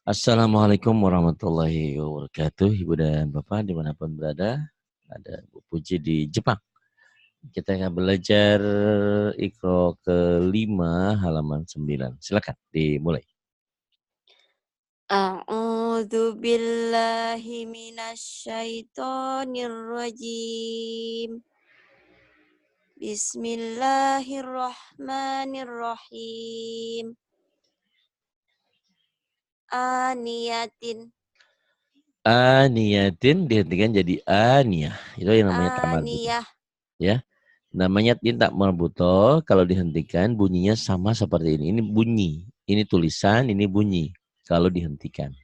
Assalamualaikum warahmatullahi wabarakatuh, Ibu dan Bapak dimanapun berada. Ada Bu Puji di Jepang. Kita akan belajar Iqra kelima halaman 9. Silakan dimulai. A'udzu billahi minasyaitonir rajim. Bismillahirrahmanirrahim. Aniyatin. Aniyatin dihentikan jadi aniyah. Itu yang namanya tamar butoh. Aniyah. Ya. Namanya tin tak marbutoh, kalau dihentikan bunyinya sama seperti ini. Ini bunyi, ini tulisan, ini bunyi kalau dihentikan.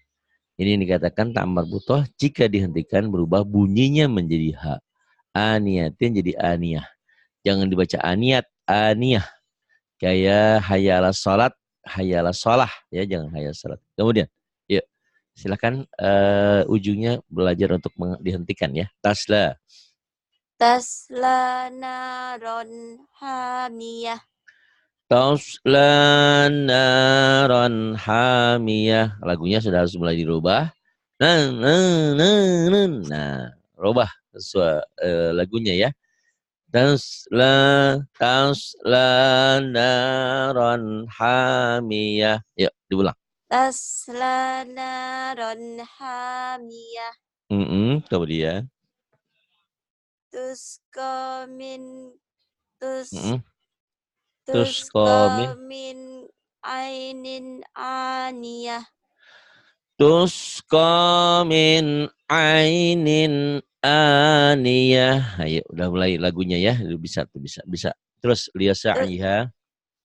Ini dikatakan tak marbutoh jika dihentikan berubah bunyinya menjadi ha. Aniyatin jadi aniyah. Jangan dibaca aniyat, aniyah. Kayak hayalah salat, hayalah sholah. Ya, jangan hayal salat. Kemudian, yuk. Silakan ujungnya belajar untuk dihentikan ya. Tasla. Tasla naron hamiyah. Tasla naran hamiyah. Lagunya sudah harus mulai dirubah. Nah, rubah lagunya ya. Tasla naran hamiyah. Yuk, diulang. Tasla naron hamiyah. Kemudian. Tuska min tus Terus tuska min ainin aniyah. min ainin aniyah. Ayo, udah mulai lagunya ya. Bisa tuh, bisa. Terus liyasa'iha.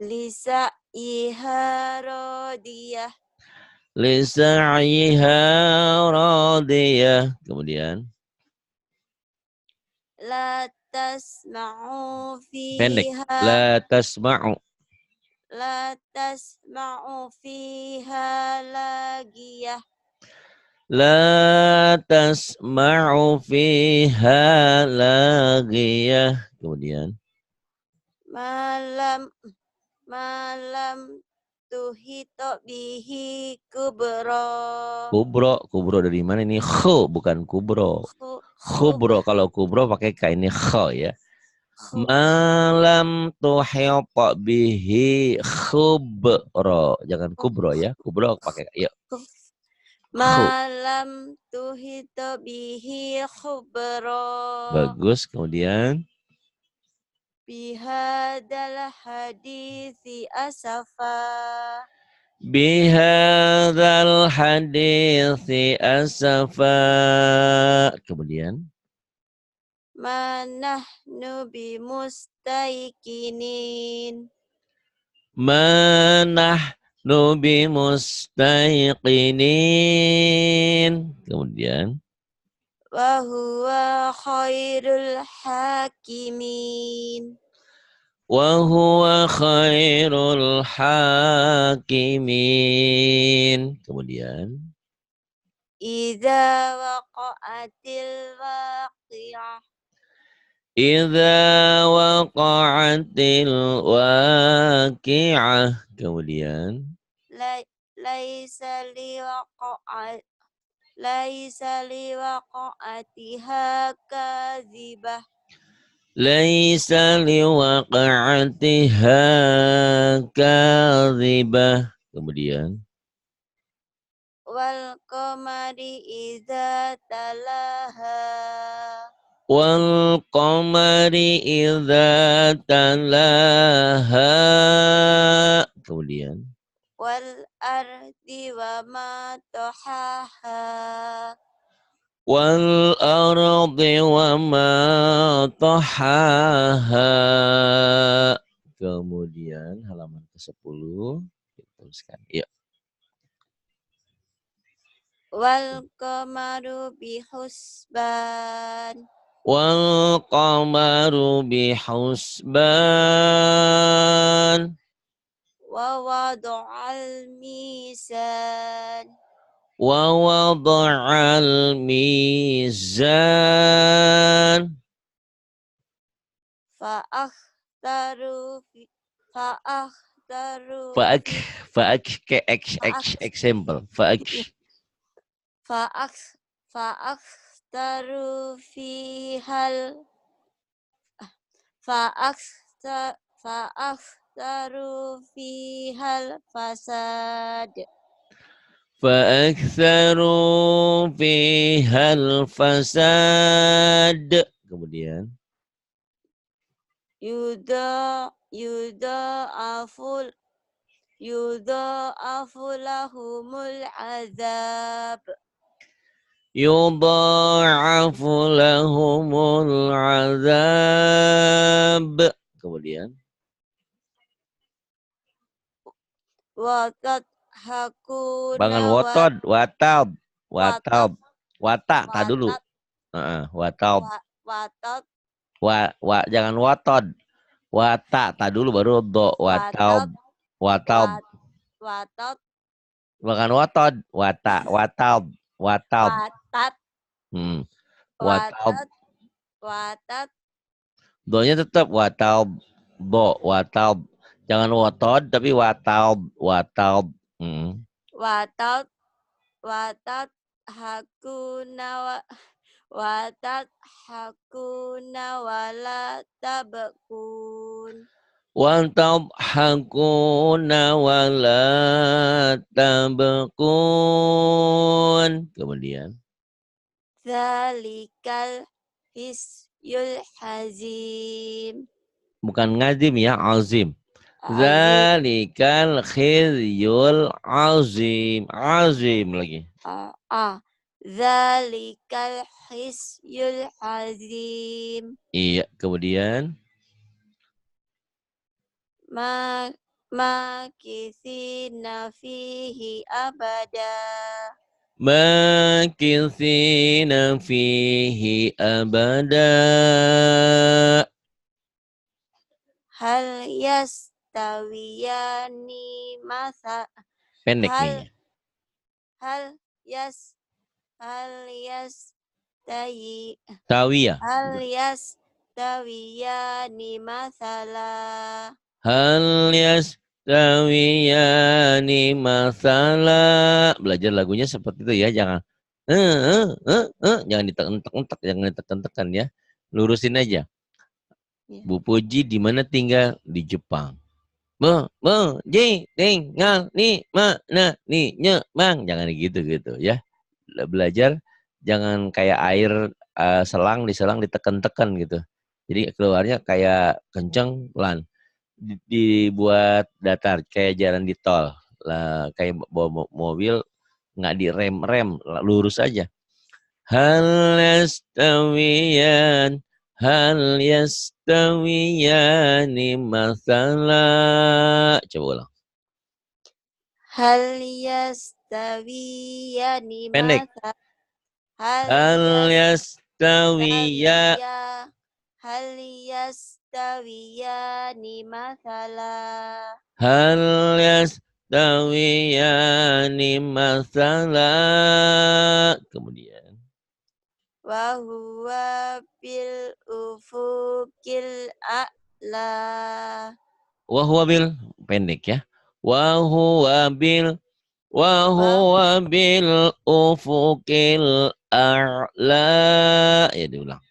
Lisa iha rodiyah. Lisa'iha radiyah. Kemudian. La tasma'u Pendek. fiha. La tasma'u. La tasma'u fiha lagiyah. La tasma'u fiha lagiyah. Kemudian. Malam tuhito bihi kubro. Kubro dari mana ini? Bukan kubro. Kubro, kalau kubro pakai k, ini ya. Malam tuhita bihi khubro. Jangan kubro ya. Kubro pakai k. Yuk. Malam tuhito bihi kubro. Bagus. Kemudian. Bihadal hadithi asafa. Bihadzal hadithi asafa. Kemudian. Manahnu bimustaikinin. Manahnu bimustaiqinin. Kemudian. Wahuwa khairul hakimin. Wahuwa khairul hakimin. Kemudian. Idza waqa'atil waqi'ah. Idza waqa'atil waqi'ah. Kemudian. Laisa liwaqa'atiha kadzibah. Laisa liwaqa'atiha kadzibah. Kemudian. Wal qamari idza talaha. Wal qamari idza talaha. Kemudian. Wal ardi wa ma tahaha. Wal ardi wa ma tahaha. Kemudian halaman ke-10 kita teruskan. Yuk. Wal qamaru bihusban. Wal qamaru bihusban. Wa wada'al mizan. Wa wada'al mizan. Fa'akhtaru Fa'akhtaru Fa'ak, fi ke example. Fa'ak. fa'akhtaru fihal fa'akhtaru fihal fasad Fa'aktharu fihal fasad. Kemudian. yudha'aful lahumul azab Yudha'afu lahumul azab. Kemudian. watat Bangun hakuna watod, watab, watat watab, watak, tak dulu. watat Watab, watat jangan watod, watak, tak dulu baru do, watab, watat watab, watat bukan watod, watak, watab, watab, watat watab, watat watat donya tetap watab, do, watab, jangan watod tapi watab, watab. watat watat hakuna watat hakuna wala tabkun Watadhakuna wala tabkun. Kemudian. zalikal hisyul hazim Bukan ngazim ya, azim. azim Zalikal khizyul azim. Azim lagi. zalikal hisyul hazim Iya, kemudian. makithina fihi abada Makithina fihi abada. hal yastawiyani masa Pendek hal nih. hal yas hal yastayi Tawiyah. hal yastawiyani masala Hal yastawiyani masala. Belajar lagunya seperti itu ya, jangan jangan ditekan-tekan, jangan ditekan-tekan ya. Lurusin aja. Ya. Bu Puji di mana tinggal? Di Jepang. Ji tinggal di mana? Nih, Bang. Jangan gitu ya. Belajar jangan kayak air selang diselang ditekan-tekan gitu. Jadi keluarnya kayak kenceng lan. Dibuat datar kayak jalan di tol lah, kayak bawa mobil nggak direm lurus aja. Hal yastawiyani masala. Coba ulang. hal yastawiyani Pendek. masala hal Hal yastawiya. yastawiya hal yastawiyani masala Hal yastawiyani masala. Kemudian. wa huwa bil ufukil a'la Wahwabil pendek ya. Wahwabil ufukil a'la. Ya diulang.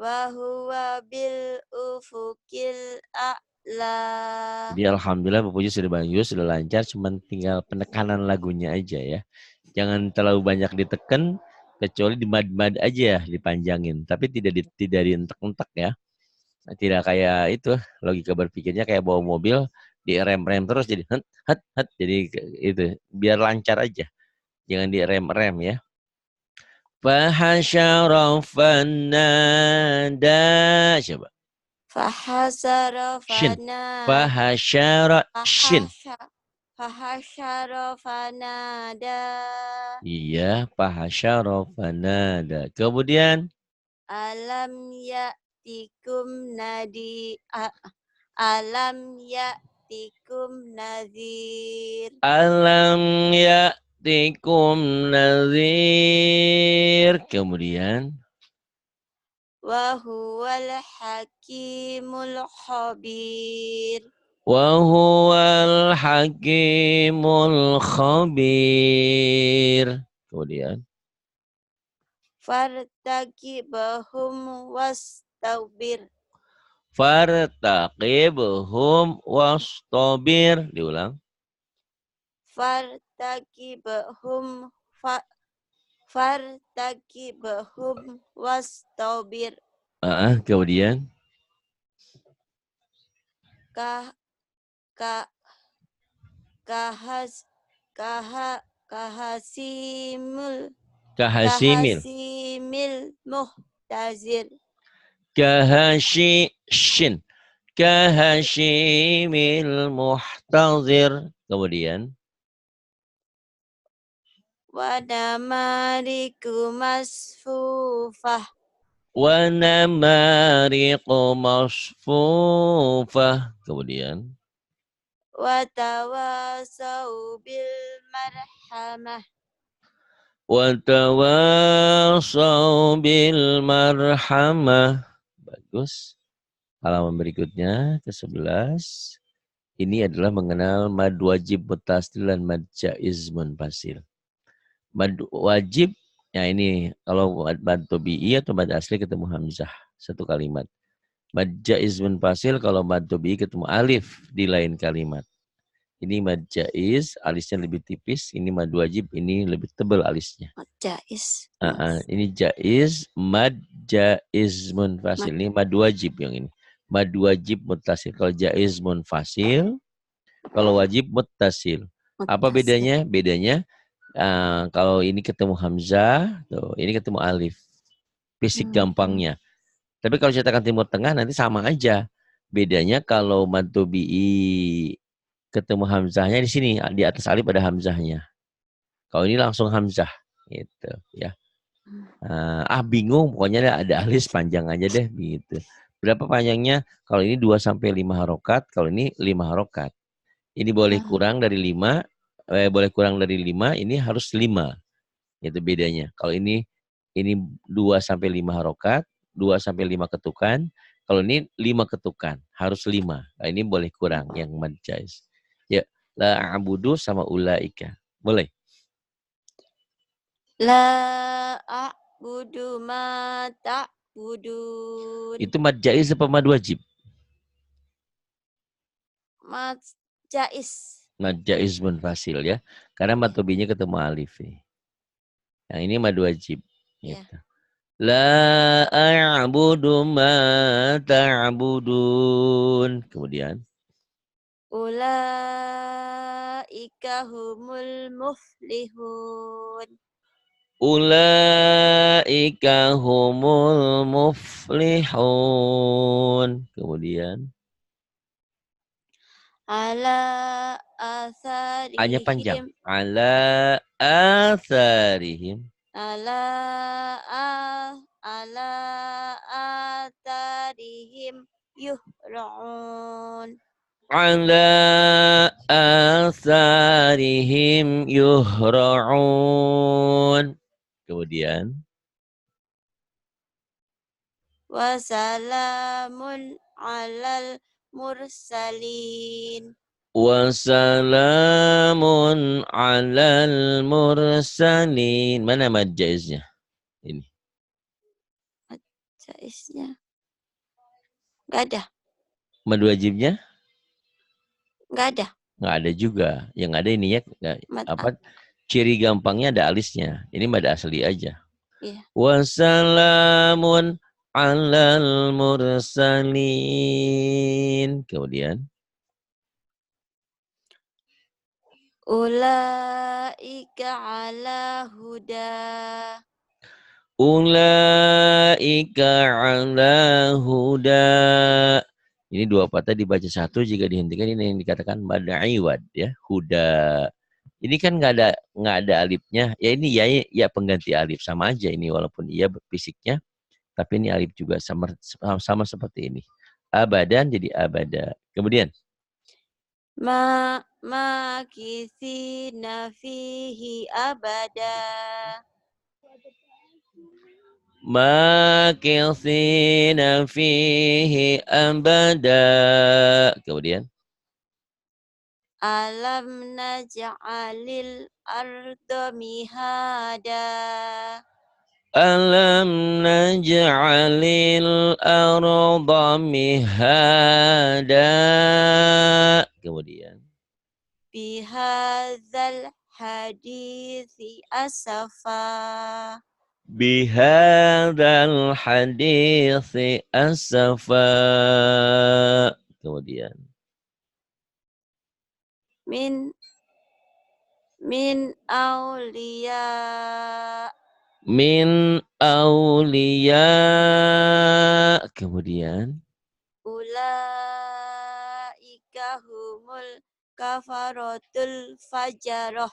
wa huwa bil ufukil a'la Jadi alhamdulillah Bu Puji sudah bagus, sudah lancar, cuman tinggal penekanan lagunya aja ya. Jangan terlalu banyak ditekan, kecuali di mad aja dipanjangin, tapi tidak dientek-entek ya. Tidak kayak itu logika berpikirnya kayak bawa mobil direm-rem terus jadi het jadi itu biar lancar aja, jangan direm-rem ya. Fahasyara fanada. Coba fahasara shin. fana Fahasyara shin. fahashara fanada Iya, fahasyara fanada. Kemudian alam ya'tikum alam ya'tikum nadhir alam ya'tikum nazir. Kemudian wa huwal hakimul khabir Wa huwal hakimul khabir. Kemudian. Fartakibahum wastabir. Fartaqibhum wastabir. Diulang. Fartakibahum fartakibahum wastabir. Kemudian. Kah kah kahas kahasimul Kahasimil. kahasimil muhtazir. Kahashin. Kahashimil muhtazir. Kemudian. Wa namariku masfufah. Wa namariqu masfufah. Kemudian. Wa tawasau bil marhamah. Wa tawasaw bil marhamah. Bagus. Halaman berikutnya ke-11. Ini adalah mengenal mad wajib mutasil dan mad jaiz munfasil. Mad wajib, ya ini kalau mad tobi'i atau mad asli ketemu hamzah satu kalimat. Mad jaiz munfasil kalau mad tobi'i ketemu alif di lain kalimat. Ini mad jaiz, alisnya lebih tipis. Ini mad wajib, ini lebih tebal alisnya. Jaiz. Ini jaiz, mad jaiz munfasil. Ini mad wajib yang ini. Mad wajib muttasil. Kalau jaiz munfasil, kalau wajib muttasil. Apa bedanya? Bedanya kalau ini ketemu hamzah, tuh, ini ketemu alif. Fisik gampangnya. Tapi kalau cetakan Timur Tengah nanti sama aja. Bedanya kalau mad tobi'i ketemu hamzahnya di sini, di atas alif ada hamzahnya. Kalau ini langsung hamzah gitu ya. Bingung, pokoknya ada alis panjang aja deh gitu. Berapa panjangnya? Kalau ini 2 sampai 5 harokat, kalau ini 5 harokat. Ini boleh kurang dari 5, boleh kurang dari 5, ini harus 5. Itu bedanya. Kalau ini 2 sampai 5 harokat, 2 sampai 5 ketukan. Kalau ini 5 ketukan, harus 5. Nah, ini boleh kurang yang mad jaiz. Ya, la a'budu sama ulaika. Boleh? La a'budu ma ta'budun. Itu mad jaiz apa mad wajib? Mad jaiz. Mad jaiz munfasil ya. Karena mad tobinya ketemu alif. Yang ini mad wajib. Ya. Gitu. La a'budu ma ta'budun. Kemudian. Ulaika humul muflihun. Ulaika humul muflihun. Kemudian. Ala A-nya panjang. asarihim. Ala atharihim. Ala atarihim yuhra'un. Ala atharihim yuhra'un. Kemudian. Wassalamun alal mursalin. Wassalamun alal mursalin. Mana mad jaiznya? Ini. Mad jaiznya. Gak ada. Mad wajibnya? Gak ada. Nggak ada juga. Yang ada ini ya. Mad Ciri gampangnya ada alisnya. Ini mad asli aja. Iya. Wassalamun alal mursalin. Kemudian. Ulaika ala huda. Ulaika ala huda. Ini 2 patah dibaca 1, jika dihentikan ini yang dikatakan mad iwad ya, huda. Ini kan nggak ada alifnya. Ya ini ya pengganti alif, sama aja ini walaupun iya fisiknya, tapi ini alif juga sama seperti ini. Abadan jadi abada. Kemudian Makithina fihi abada. makithina fihi abada. Kemudian Alam naj'alil arda mihada. Alam naj'alil arda mihada. Kemudian. Bihadzal hadithi asafa. Bihadzal hadithi asafa. Kemudian. Min awliya. Min awliya. Kemudian. Ulaika humul kafaratul fajarah.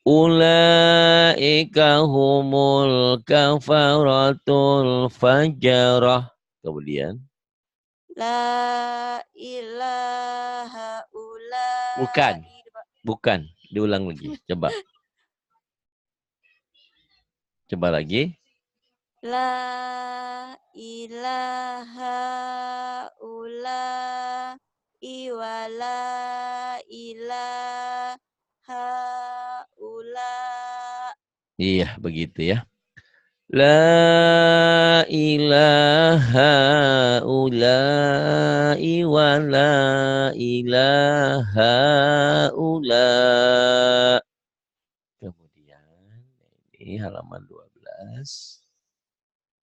Ulaika humul kafaratul fajarah. Kemudian. La ilaha Bukan. ulai. Bukan. Diulang lagi. Coba. Coba lagi. La ilaha ulai wa la ilaha ulai. Iya, begitu ya. La ilaha ulai wa la ilaha ula. Kemudian ini halaman 12.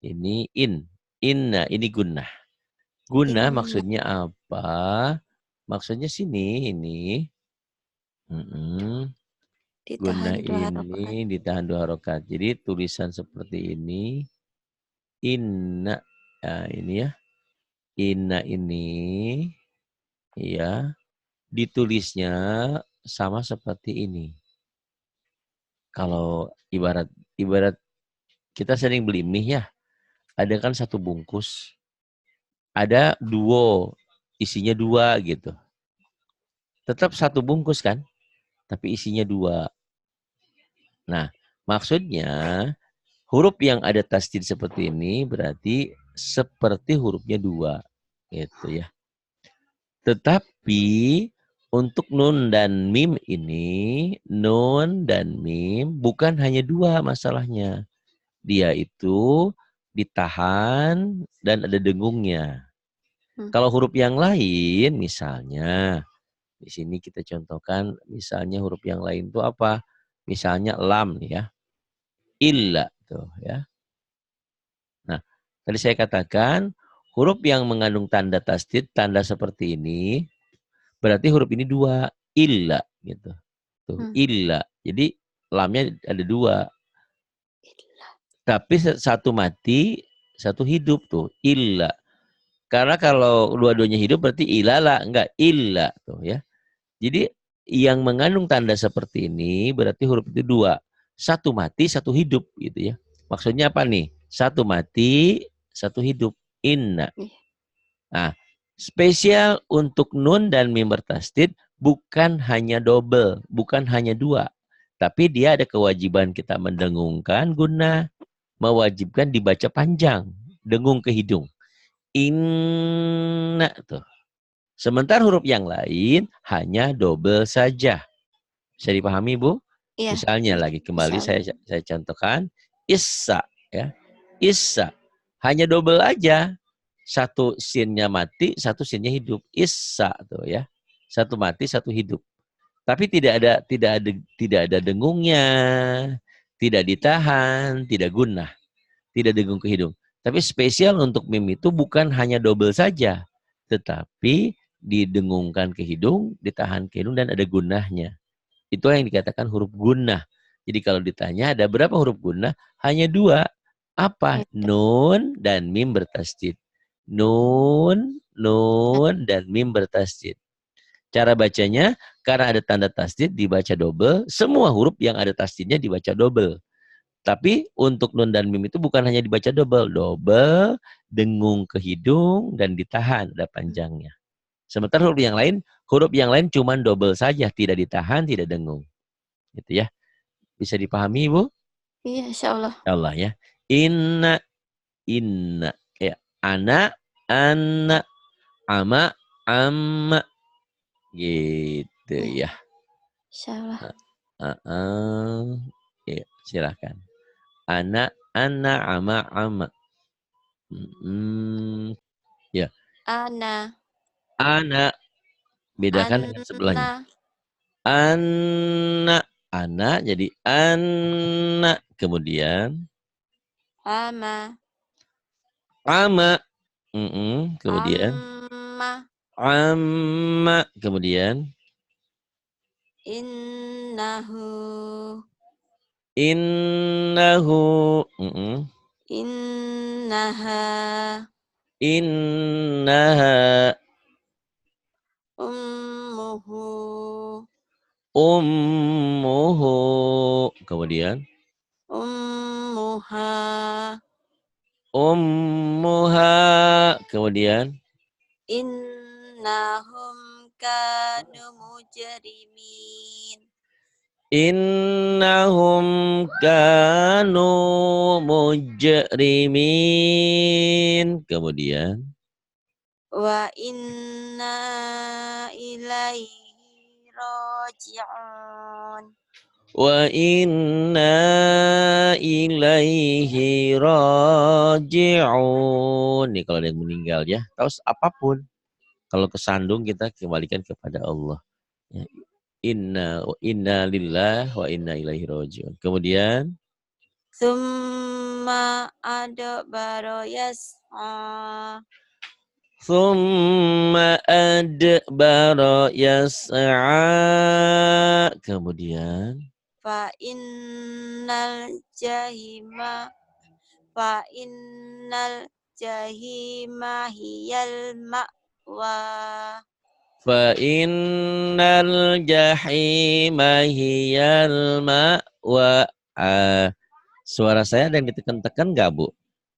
Ini inna, ini gunnah. Gunnah Inna. maksudnya apa? Maksudnya sini, ini. Gunnah Ditahan 2 harokat. ini ditahan 2 harokat. Jadi tulisan seperti ini. Inna, ya ini ya. Inna ini, ya, ditulisnya sama seperti ini. Kalau ibarat kita sering beli mie ya, ada kan satu bungkus, ada duo, isinya 2 gitu. Tetap satu bungkus kan, tapi isinya 2. Nah, maksudnya huruf yang ada tasdid seperti ini berarti seperti hurufnya 2, gitu ya. Tetapi untuk nun dan mim ini, nun dan mim bukan hanya 2 masalahnya. Dia itu ditahan dan ada dengungnya. Kalau huruf yang lain, misalnya, di sini kita contohkan, misalnya huruf yang lain itu apa? Misalnya lam ya, illa tuh ya. Nah, tadi saya katakan huruf yang mengandung tanda tasdid, tanda seperti ini, berarti huruf ini 2, illa gitu. Tuh, illa. Jadi lamnya ada 2. Tapi satu mati, satu hidup tuh, illa. Karena kalau dua-duanya hidup berarti ilala, enggak illa tuh ya. Jadi yang mengandung tanda seperti ini berarti huruf itu 2. Satu mati, satu hidup gitu ya. Maksudnya apa nih? Satu mati, satu hidup. Inna. Nah, spesial untuk nun dan mim bertasdid bukan hanya double, bukan hanya 2. Tapi dia ada kewajiban kita mendengungkan guna mewajibkan dibaca panjang, dengung ke hidung. Inna tuh. Sementara huruf yang lain hanya double saja. Bisa dipahami, Bu? Iya. Misalnya lagi kembali saya contohkan Issa ya. Issa hanya double aja. Satu sinnya mati, satu sinnya hidup. Issa tuh ya. Satu mati, satu hidup. Tapi tidak ada dengungnya, tidak ditahan, tidak gunah, tidak dengung ke hidung. Tapi spesial untuk mim itu bukan hanya double saja, tetapi didengungkan ke hidung, ditahan ke hidung dan ada gunahnya. Itu yang dikatakan huruf gunah. Jadi kalau ditanya ada berapa huruf gunah? Hanya 2. Apa? Nun dan mim bertasdid. Nun dan mim bertasdid. Cara bacanya, karena ada tanda tasdid dibaca double, semua huruf yang ada tasdidnya dibaca double. Tapi untuk nun dan mim itu bukan hanya dibaca double, dengung ke hidung dan ditahan, ada panjangnya. Sementara huruf yang lain cuma double saja, tidak ditahan, tidak dengung. Gitu ya. Bisa dipahami, Bu? Iya, insyaallah. Allah ya. Inna, ya. Ana, ama, amma. Gitu gitu ya. Insyaallah. Ya, silakan. Anak ama. Ya. Ana. Anak. Bedakan dengan sebelahnya. Anna. Anak jadi anak. Kemudian Ama. ama. Kemudian Amma. amma. Kemudian Innahu. innahu. Innaha. Innaha. Ummuhu. Ummuhu. Kemudian Ummuha. ummuha. Kemudian Innahum kanu mujrimin. innahum kanu mujrimin. Kemudian Wa inna ilaihi raji'un. wa inna ilaihi raji'un. Nih kalau ada yang meninggal ya, terus apapun. Kalau kesandung kita kembalikan kepada Allah. Ya. Inna lillah wa inna ilaihi raji'un. Kemudian Summa adbara yas'a. summa adbara yas'a. Kemudian Fa innal jahima. Fa innal jahima hiyal ma'wa. fa innal jahima hiyal ma'wa. Suara saya ada yang ditekan-tekan nggak, Bu?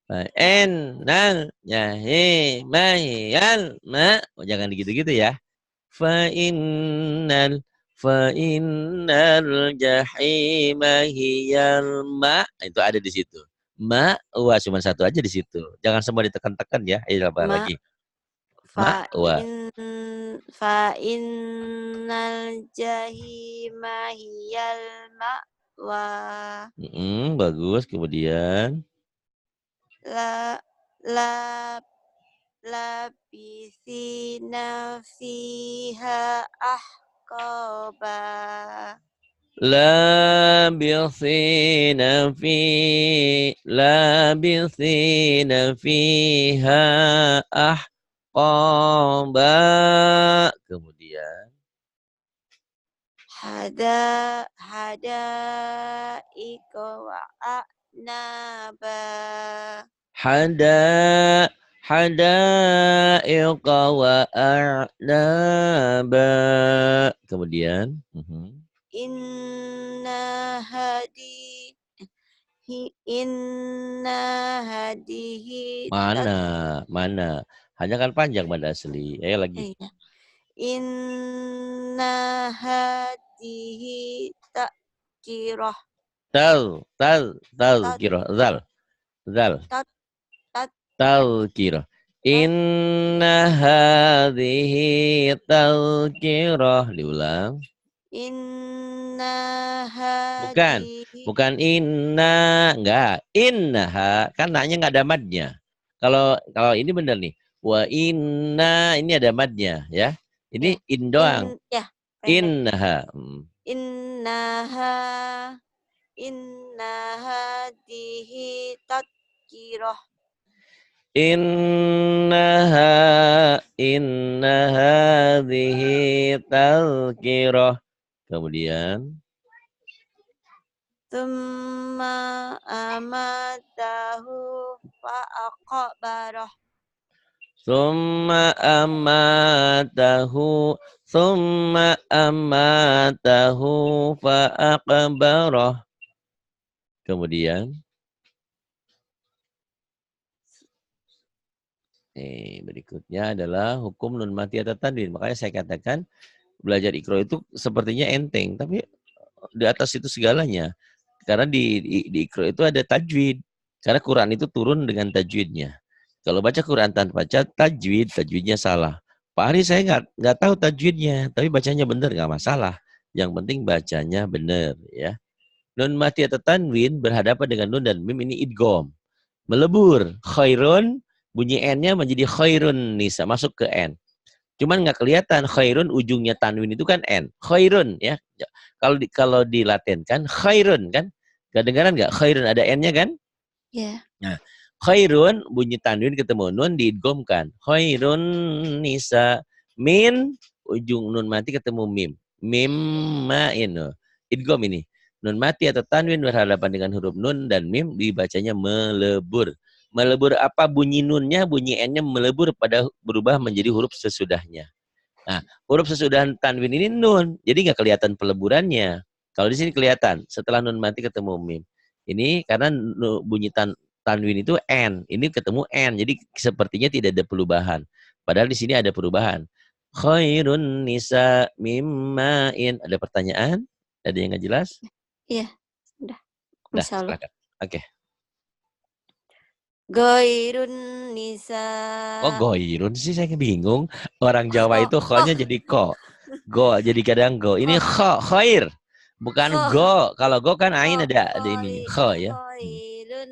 Fa innal jahima hiyal ma. Oh, jangan gitu-gitu ya. Fa innal jahima hiyal ma. Itu ada di situ. Ma, wah cuma satu aja di situ. Jangan semua ditekan-tekan ya. Ayo apa Ma lagi? Ma, fa wah. innal jahima hiyal ma'wa. Bagus. Kemudian La la labithina fiha ahqaba. labithina fiha ahqaba. Kemudian Hadaika wa a'naba. hadaiqa wa a'naba. Kemudian Inna hadi inna hadihi mana hanya kan panjang pada asli. Ayo lagi. iya. Inna hadihi takirah. Tazkirah zal Tat tat tazkirah. tat Inna hadhihi tazkirah. Diulang. Inna Bukan. hadihi. Bukan inna. Enggak. Innaha. Kan nanya enggak ada madnya. Kalau ini benar nih. Wa inna. Ini ada madnya. Ya. Ya. Ini in doang. Ya, pendek. Innaha. Innaha inna hadihi tadkirah. Inna hadhihi tazkirah. Kemudian Tsumma amatahu fa'aqbarah. summa amatahu fa'aqbarah. Kemudian berikutnya adalah hukum nun mati atau tanwin. Makanya saya katakan belajar Iqra itu sepertinya enteng, tapi di atas itu segalanya. Karena di Iqra itu ada tajwid. Karena Quran itu turun dengan tajwidnya. Kalau baca Quran tanpa tajwidnya salah. Pak Ari saya nggak tahu tajwidnya, tapi bacanya benar nggak masalah. Yang penting bacanya benar ya. Nun mati atau tanwin berhadapan dengan nun dan mim ini idgham. Melebur. Khairun bunyi n-nya menjadi khairun nisa masuk ke n. Cuman nggak kelihatan khairun ujungnya tanwin itu kan n. Khairun ya. Kalau dilatenkan khairun kan. Kedengaran nggak khairun ada n-nya kan? Ya. Nah, khairun bunyi tanwin ketemu nun diidghamkan. Khairun nisa min ujung nun mati ketemu mim. Mim ma'in. Idgham ini. Nun mati atau tanwin berhadapan dengan huruf nun dan mim dibacanya melebur. Melebur apa bunyi nunnya, bunyi n-nya melebur pada berubah menjadi huruf sesudahnya. Nah, huruf sesudah tanwin ini nun, jadi nggak kelihatan peleburannya. Kalau di sini kelihatan setelah nun mati ketemu mim. Ini karena bunyi tanwin itu n, ini ketemu n, jadi sepertinya tidak ada perubahan. Padahal di sini ada perubahan. Khairun nisa mimmain. Ada pertanyaan? Ada yang nggak jelas? Iya. Udah. Dah, Masya Allah. silakan. Oke. Goirun nisa. Oh, goirun sih saya bingung. Orang Jawa Kho. itu kho-nya jadi ko. Go jadi kadang go. Ini Kho. khair. Bukan Kho. go. Kalau go kan Kho. ain ada ininya. Kho ya. Khairun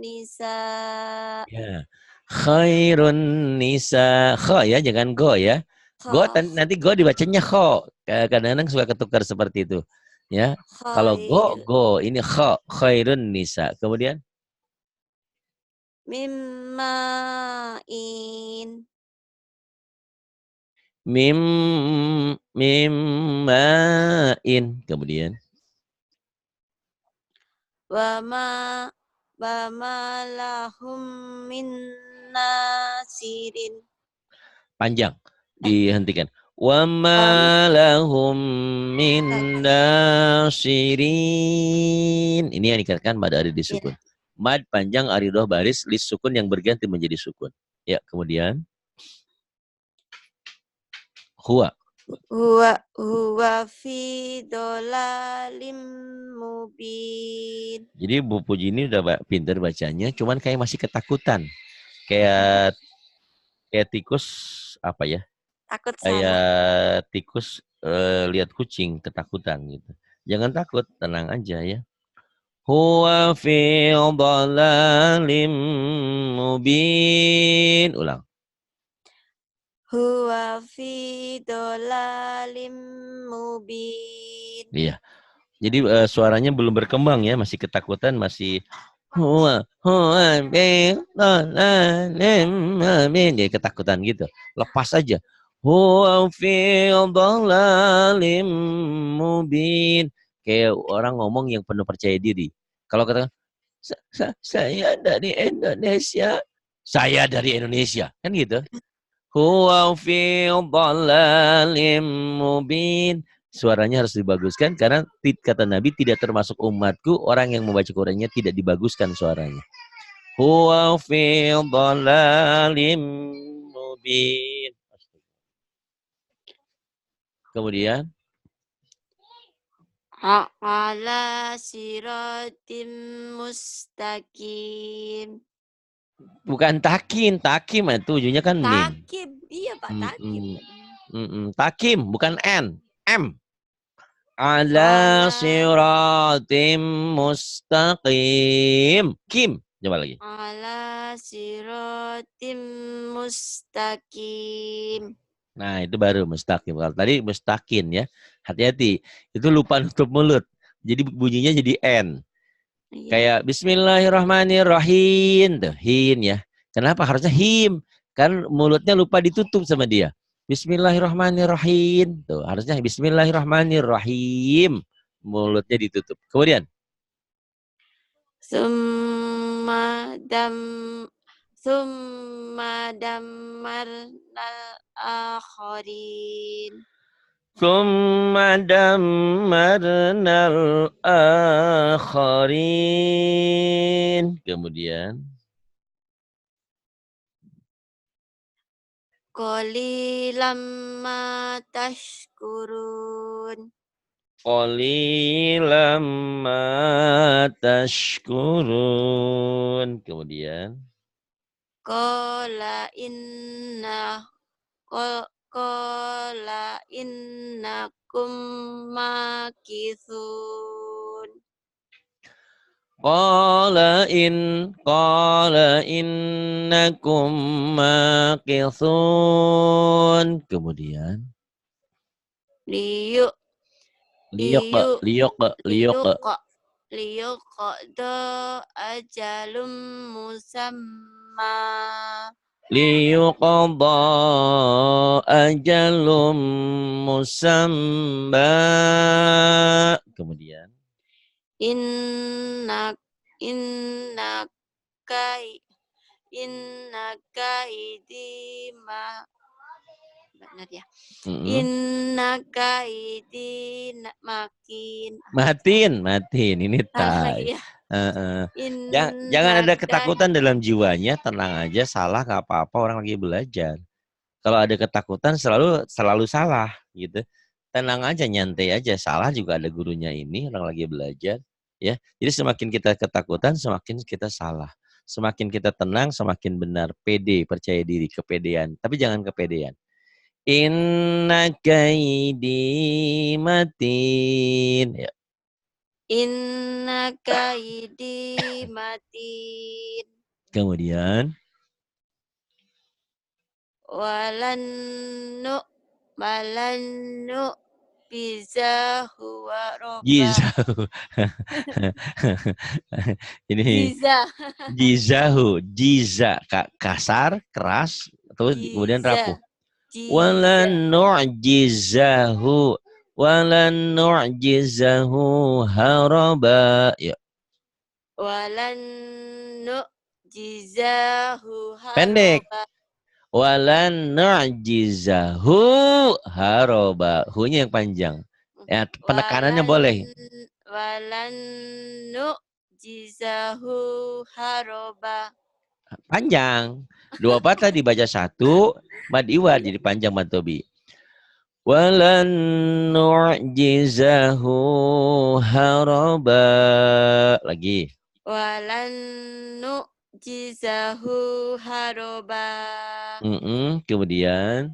nisa. Ya. Khairun nisa. Kho ya, jangan go ya. Go Kho. nanti go dibacanya kho. Kadang-kadang suka ketukar seperti itu. Ya. Kalau go, Khair. go. Ini kho. Khairun nisa. Kemudian Mimmain. mim mimmain. Kemudian Wama lahum min nasirin. panjang dihentikan. Wa Wam, ma lahum min nasirin. Ini yang dikatakan mad ari disukun. ya. Mad panjang aridoh baris lis sukun yang berganti menjadi sukun. Ya, kemudian huwa. Huwa fi dolalim mubin. Jadi Bu Puji ini udah pinter bacanya, cuman kayak masih ketakutan. Kayak tikus apa ya? Takut salah. Kayak tikus lihat kucing ketakutan gitu. Jangan takut, tenang aja ya. Huwa fi dhalalim mubin. Ulang. Huwa fi dolalim mubin. Iya. Jadi suaranya belum berkembang ya, masih ketakutan, masih huwa fi dhalalim mubin. Dia ketakutan gitu. Lepas aja. Huwa fi dhalalim mubin. Kayak orang ngomong yang penuh percaya diri. Kalau kata saya dari Indonesia. Saya dari Indonesia. Kan gitu. Huwa fi dhalalim mubin. Suaranya harus dibaguskan karena kata Nabi tidak termasuk umatku orang yang membaca Qur'annya tidak dibaguskan suaranya. Huwa fi dhalalim mubin. Kemudian Ala siratim mustaqim. bukan takim itu ujungnya kan mim. Takim. Iya Pak, takim. Takim bukan n, m. Ala Ala siratim mustaqim. Kim. Coba lagi. ala siratim mustaqim. Nah, itu baru mustaqim. Kalau tadi mustakin ya. Hati-hati. Itu lupa nutup mulut. Jadi bunyinya jadi N. Iya. Kayak Bismillahirrahmanirrahim. Tuh, hin ya. Kenapa harusnya him? Kan mulutnya lupa ditutup sama dia. Bismillahirrahmanirrahim. Tuh, harusnya Bismillahirrahmanirrahim. Mulutnya ditutup. Kemudian Summa dammarnal akharin. Tsumma dammarnal akharin. Kemudian Qalilam ma tashkurun. qalilam ma tashkurun. Kemudian Qala inna innakum makithun. Qala innakum makithun. Kemudian Liyuk liyaq liyuk liyaq liyaq liyuqda ajalum musamma. liyuqadha ajalum musamma. Kemudian Innak innakai innakaidima benar ya. Innakaidi makin. matin ini Salah tai. ya. Jangan ada Innaka ketakutan dalam jiwanya, tenang aja, salah nggak apa-apa, orang lagi belajar. Kalau ada ketakutan selalu salah gitu. Tenang aja, nyantai aja, salah juga ada gurunya ini, orang lagi belajar ya. Jadi semakin kita ketakutan semakin kita salah. Semakin kita tenang semakin benar, pede, percaya diri, kepedean. Tapi jangan kepedean. Inna kaidi matin ya. innakaidi matin. Kemudian Walannu bisa huwa roba. Jizahu. Ini Jiza. jiza kasar, keras, terus kemudian rapuh. Jiza. Walan nu'jizahu haraba. Ya. Walannu jizahu Pendek. haroba. Walan nu'jizahu haraba. Hu-nya yang panjang. Ya, penekanannya boleh. Walannu jizahu haroba. Panjang. Dua patah dibaca satu, mad iwad jadi panjang matobi. Walan nu'jizahu haraba. Lagi. Walannu jizahu haroba. Kemudian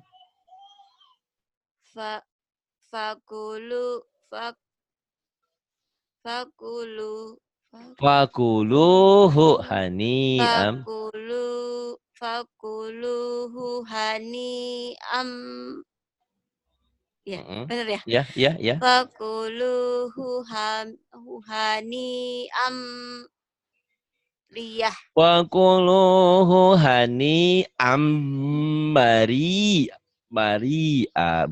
Fakulu fakuluhu hani'am. Fakuluhu hani'am. Ya, benar ya? Ya. Fakuluhu hani'am riyah. Fakuluhu hani'am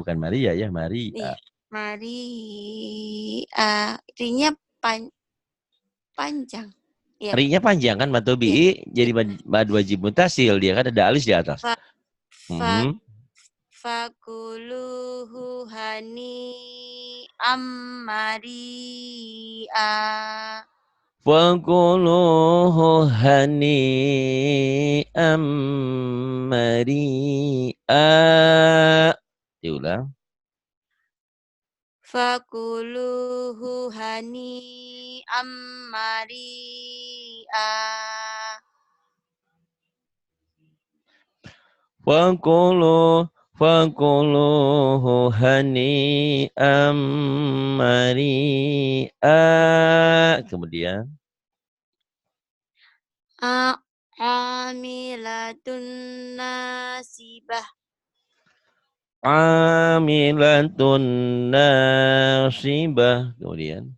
bukan Maria ya, Maria. Maria. Rinya panjang. Ya. Rinya panjang kan matobi, jadi mad wajib mutasil, dia kan ada alis di atas. Fakuluhu hani'am Maria. Fakuluhu hani'am Maria. Diulang. Fakuluhu hani'am Maria. Fakuluhu hani'am Maria. Kemudian Amilatun nasibah. Amilatun nasibah. Kemudian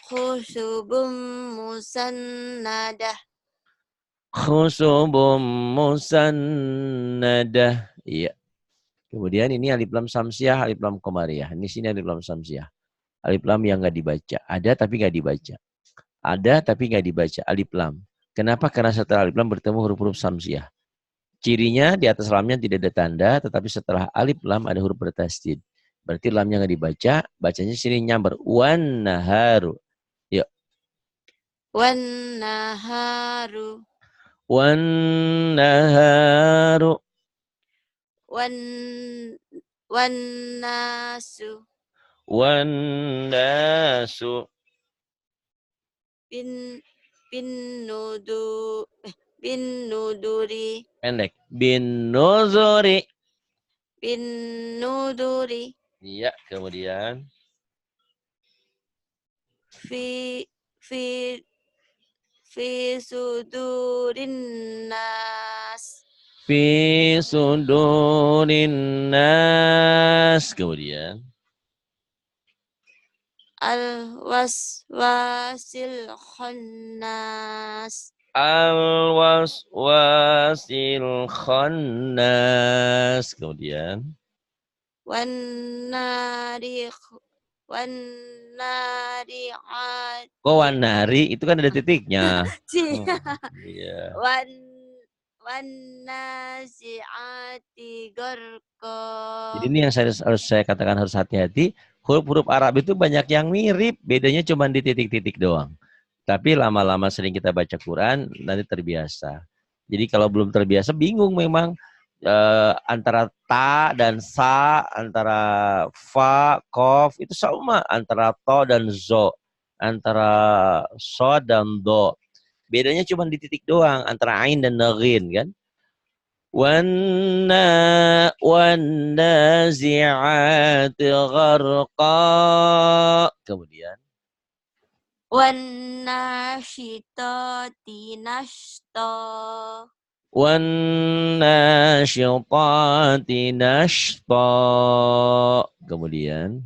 Khusubum musannadah. Khusubum musannadah. Iya. Kemudian ini alif lam samsiah, alif lam qamariyah. Ini sini alif lam samsiah. Alif lam yang nggak dibaca. Ada tapi nggak dibaca. Ada tapi nggak dibaca. Alif lam. Kenapa? Karena setelah alif lam bertemu huruf-huruf samsiah. Cirinya di atas lamnya tidak ada tanda, tetapi setelah alif lam ada huruf bertasdid. Berarti lamnya nggak dibaca, bacanya sini nyamber. Wan naharu. Yuk. Wan naharu. Wan naharu. Wan nasu. Wan nasu. Bin nuduri. Pendek. Bin nuzuri. Bin nuduri. Iya, kemudian. Fi fi fi sudurin nas. Fi sudurin nas. Kemudian. Al waswasil khannas. Al-waswasil khannas. Kemudian. Wan nari wan nari Kok wanari? Itu kan ada titiknya. Iya. wan wan nasi'ati gharqa. Jadi ini yang harus saya katakan harus hati-hati. Huruf-huruf Arab itu banyak yang mirip. Bedanya cuma di titik-titik doang. Tapi lama-lama sering kita baca Quran, nanti terbiasa. Jadi kalau belum terbiasa, bingung memang antara ta dan sa, antara fa, kof, itu sama. Antara to dan zo, antara so dan do. Bedanya cuma di titik doang, antara ain dan nagin kan. Wannazi'ati gharqa. Kemudian. Wan nasyitati nashta. Wannasyitati nashta. Kemudian.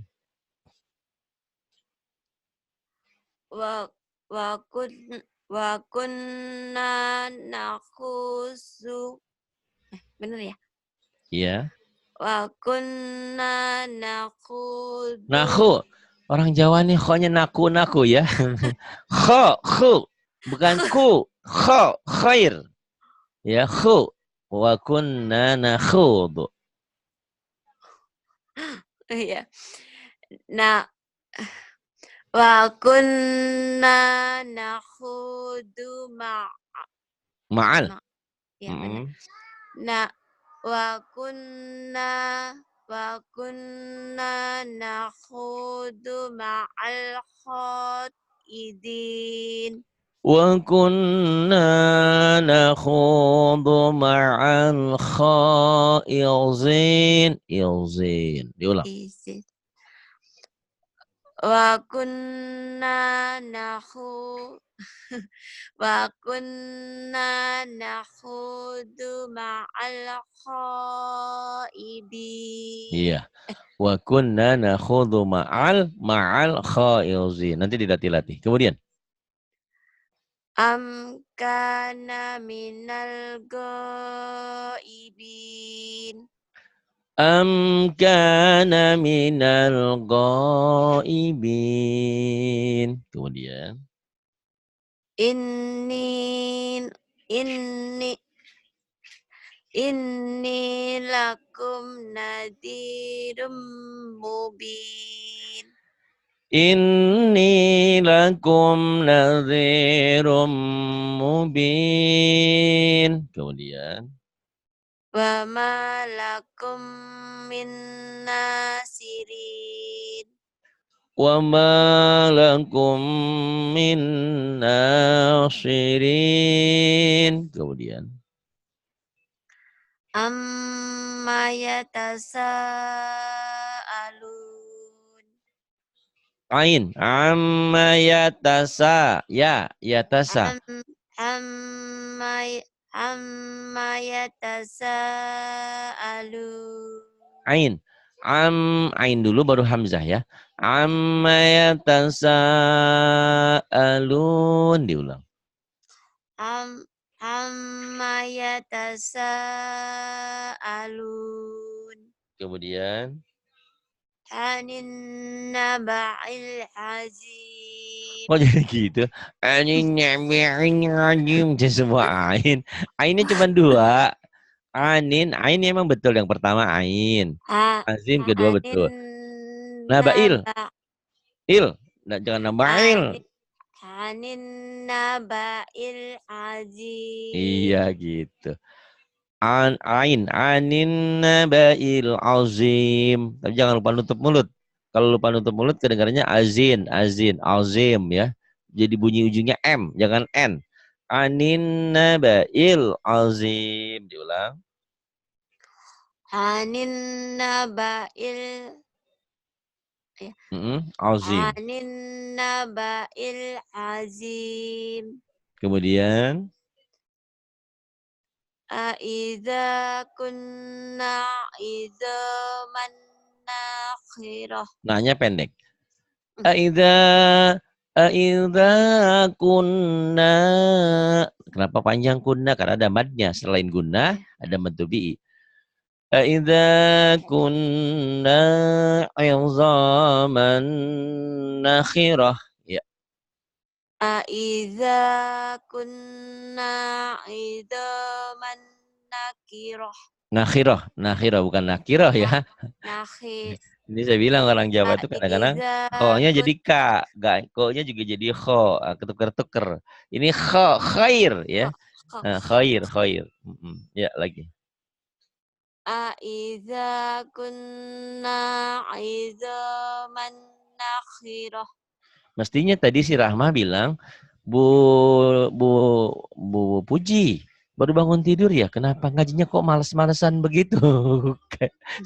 Wa wa kun wa kunna nakhusu. Bener ya? Iya. Wa kunna nakhudu. Naku. Orang Jawa nih kho-nya naku ya. Khu. Bukan ku. Kho. Khair. Ya, khu. Wa kunna nakhudu. Iya. Nah, wa kunna nakhudu Ma'al. ya benar. Nah, wa kunna nakhudu ma'al khaidin. Wa kunna nakhudu ma'al khaizin. Ilzin. Diulang. Izin. Wa kunna nakhudu ma'al khaidin. Iya. Wa kunna nakhudu ma'al khaizin. Nanti dilatih-latih. Kemudian. Am kana minal ghaibin. Am kana minal ghaibin. Kemudian. Inni lakum nadirum mubin. Inni lakum nadhirum mubin. Kemudian. Wa ma lakum min nasirin. Wa ma lakum min nasirin. Kemudian. Amma yatasaalun. Ain. Amma yatasa. Ya. Yatasa. Amma yatasaalun. Ain. Ain dulu baru hamzah ya. Amma yatasaalun. Diulang. Amma yatasaalun. Kemudian. Anin naba'il azim. Oh jadi gitu. Anin nyami'in semua ain. Ainnya cuma dua. Ain emang betul yang pertama ain. Azim kedua Anin betul. Nabail. Il. Nah, jangan nabail. Anin naba'il azim. Iya gitu. Anin nabail azim. Tapi jangan lupa nutup mulut. Kalau lupa nutup mulut kedengarannya azin, azim ya. Jadi bunyi ujungnya M, jangan N. Anin nabail azim. Diulang. Anin naba'il ya. Azim. Anin naba'il azim. Kemudian Aidza kunna idzaman nakhirah. nanya pendek. Aidza kunna. Kenapa panjang kunna? Karena ada madnya. Selain gunnah, ada mad tabi'i. Aidza kunna idzaman nakhirah. Ya. Aidza kunna idzaman nakirah. Nakhirah bukan nakirah ya. Nakhi. Ini saya bilang orang Jawa itu kadang-kadang Aidza kho-nya kun jadi ka, ko-nya juga jadi kho, ketuker-tuker. Ini kho, khair ya. Khair. Ya lagi. Aidza kunna idzaman nakhirah. Mestinya tadi si Rahma bilang, Bu Bu Bu Puji, baru bangun tidur ya. Kenapa ngajinya kok males-malesan begitu?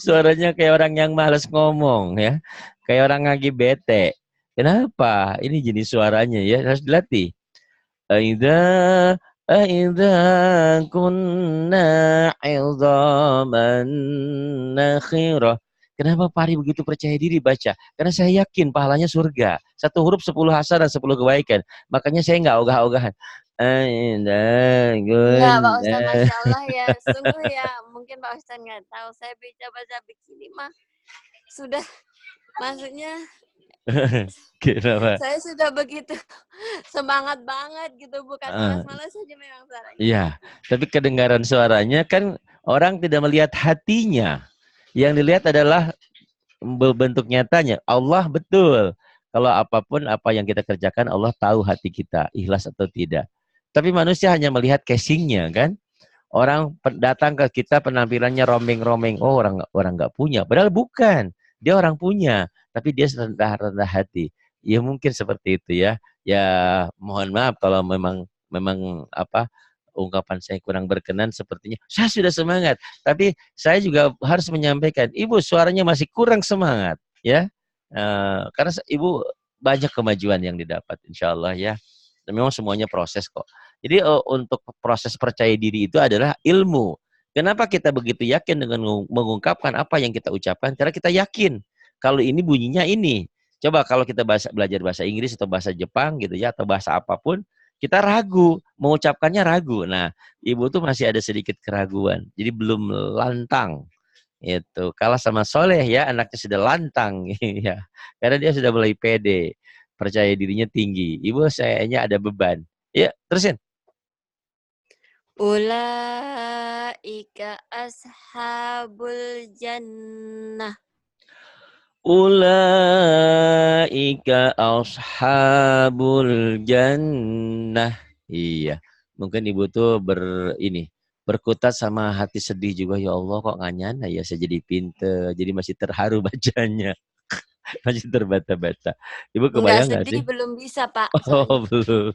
Suaranya kayak orang yang males ngomong ya. Kayak orang ngaji bete. Kenapa? Ini jenis suaranya ya, harus dilatih. Aidza aidza kunna 'idzaman nakhirah. Kenapa Pari begitu percaya diri baca? Karena saya yakin pahalanya surga. Satu huruf 10 hasanah dan 10 kebaikan. Makanya saya nggak ogah-ogahan. Aidza Enggak, Pak kunna. Ustadz, Masya Allah ya. Sungguh ya, mungkin Pak Ustadz nggak tahu. Saya baca begini mah sudah, maksudnya Kenapa? saya sudah begitu semangat banget gitu. Bukan malas-malas saja memang suaranya. Iya, tapi kedengaran suaranya kan orang tidak melihat hatinya. Yang dilihat adalah bentuk nyatanya. Allah betul. Kalau apapun apa yang kita kerjakan, Allah tahu hati kita, ikhlas atau tidak. Tapi manusia hanya melihat casingnya kan. Orang datang ke kita penampilannya rombeng-rombeng. Oh, orang nggak punya. Padahal bukan. Dia orang punya, tapi dia rendah-rendah hati. Ya mungkin seperti itu ya. Ya mohon maaf kalau memang apa ungkapan saya kurang berkenan sepertinya. Saya sudah semangat, tapi saya juga harus menyampaikan, Ibu suaranya masih kurang semangat ya. Karena Ibu banyak kemajuan yang didapat insya Allah ya. Dan memang semuanya proses kok. Jadi untuk proses percaya diri itu adalah ilmu. Kenapa kita begitu yakin dengan mengungkapkan apa yang kita ucapkan? Karena kita yakin kalau ini bunyinya ini. Coba kalau kita belajar bahasa Inggris atau bahasa Jepang gitu ya, atau bahasa apapun, kita ragu, mengucapkannya ragu. Nah, ibu tuh masih ada sedikit keraguan. Jadi belum lantang. Itu kalah sama Soleh ya, anaknya sudah lantang ya. Karena dia sudah mulai pede, percaya dirinya tinggi. Ibu sayanya ada beban. Ya, terusin. Ulaika ashabul jannah. Ulaika ashabul jannah. Iya. Mungkin ibu tuh berkutat sama hati sedih juga. Ya Allah kok nggak nyana ya saya jadi pinter. Jadi masih terharu bacanya. Masih terbata-bata. Ibu Enggak kebayang nggak sedih, sih? belum bisa Pak, Oh, soalnya. belum.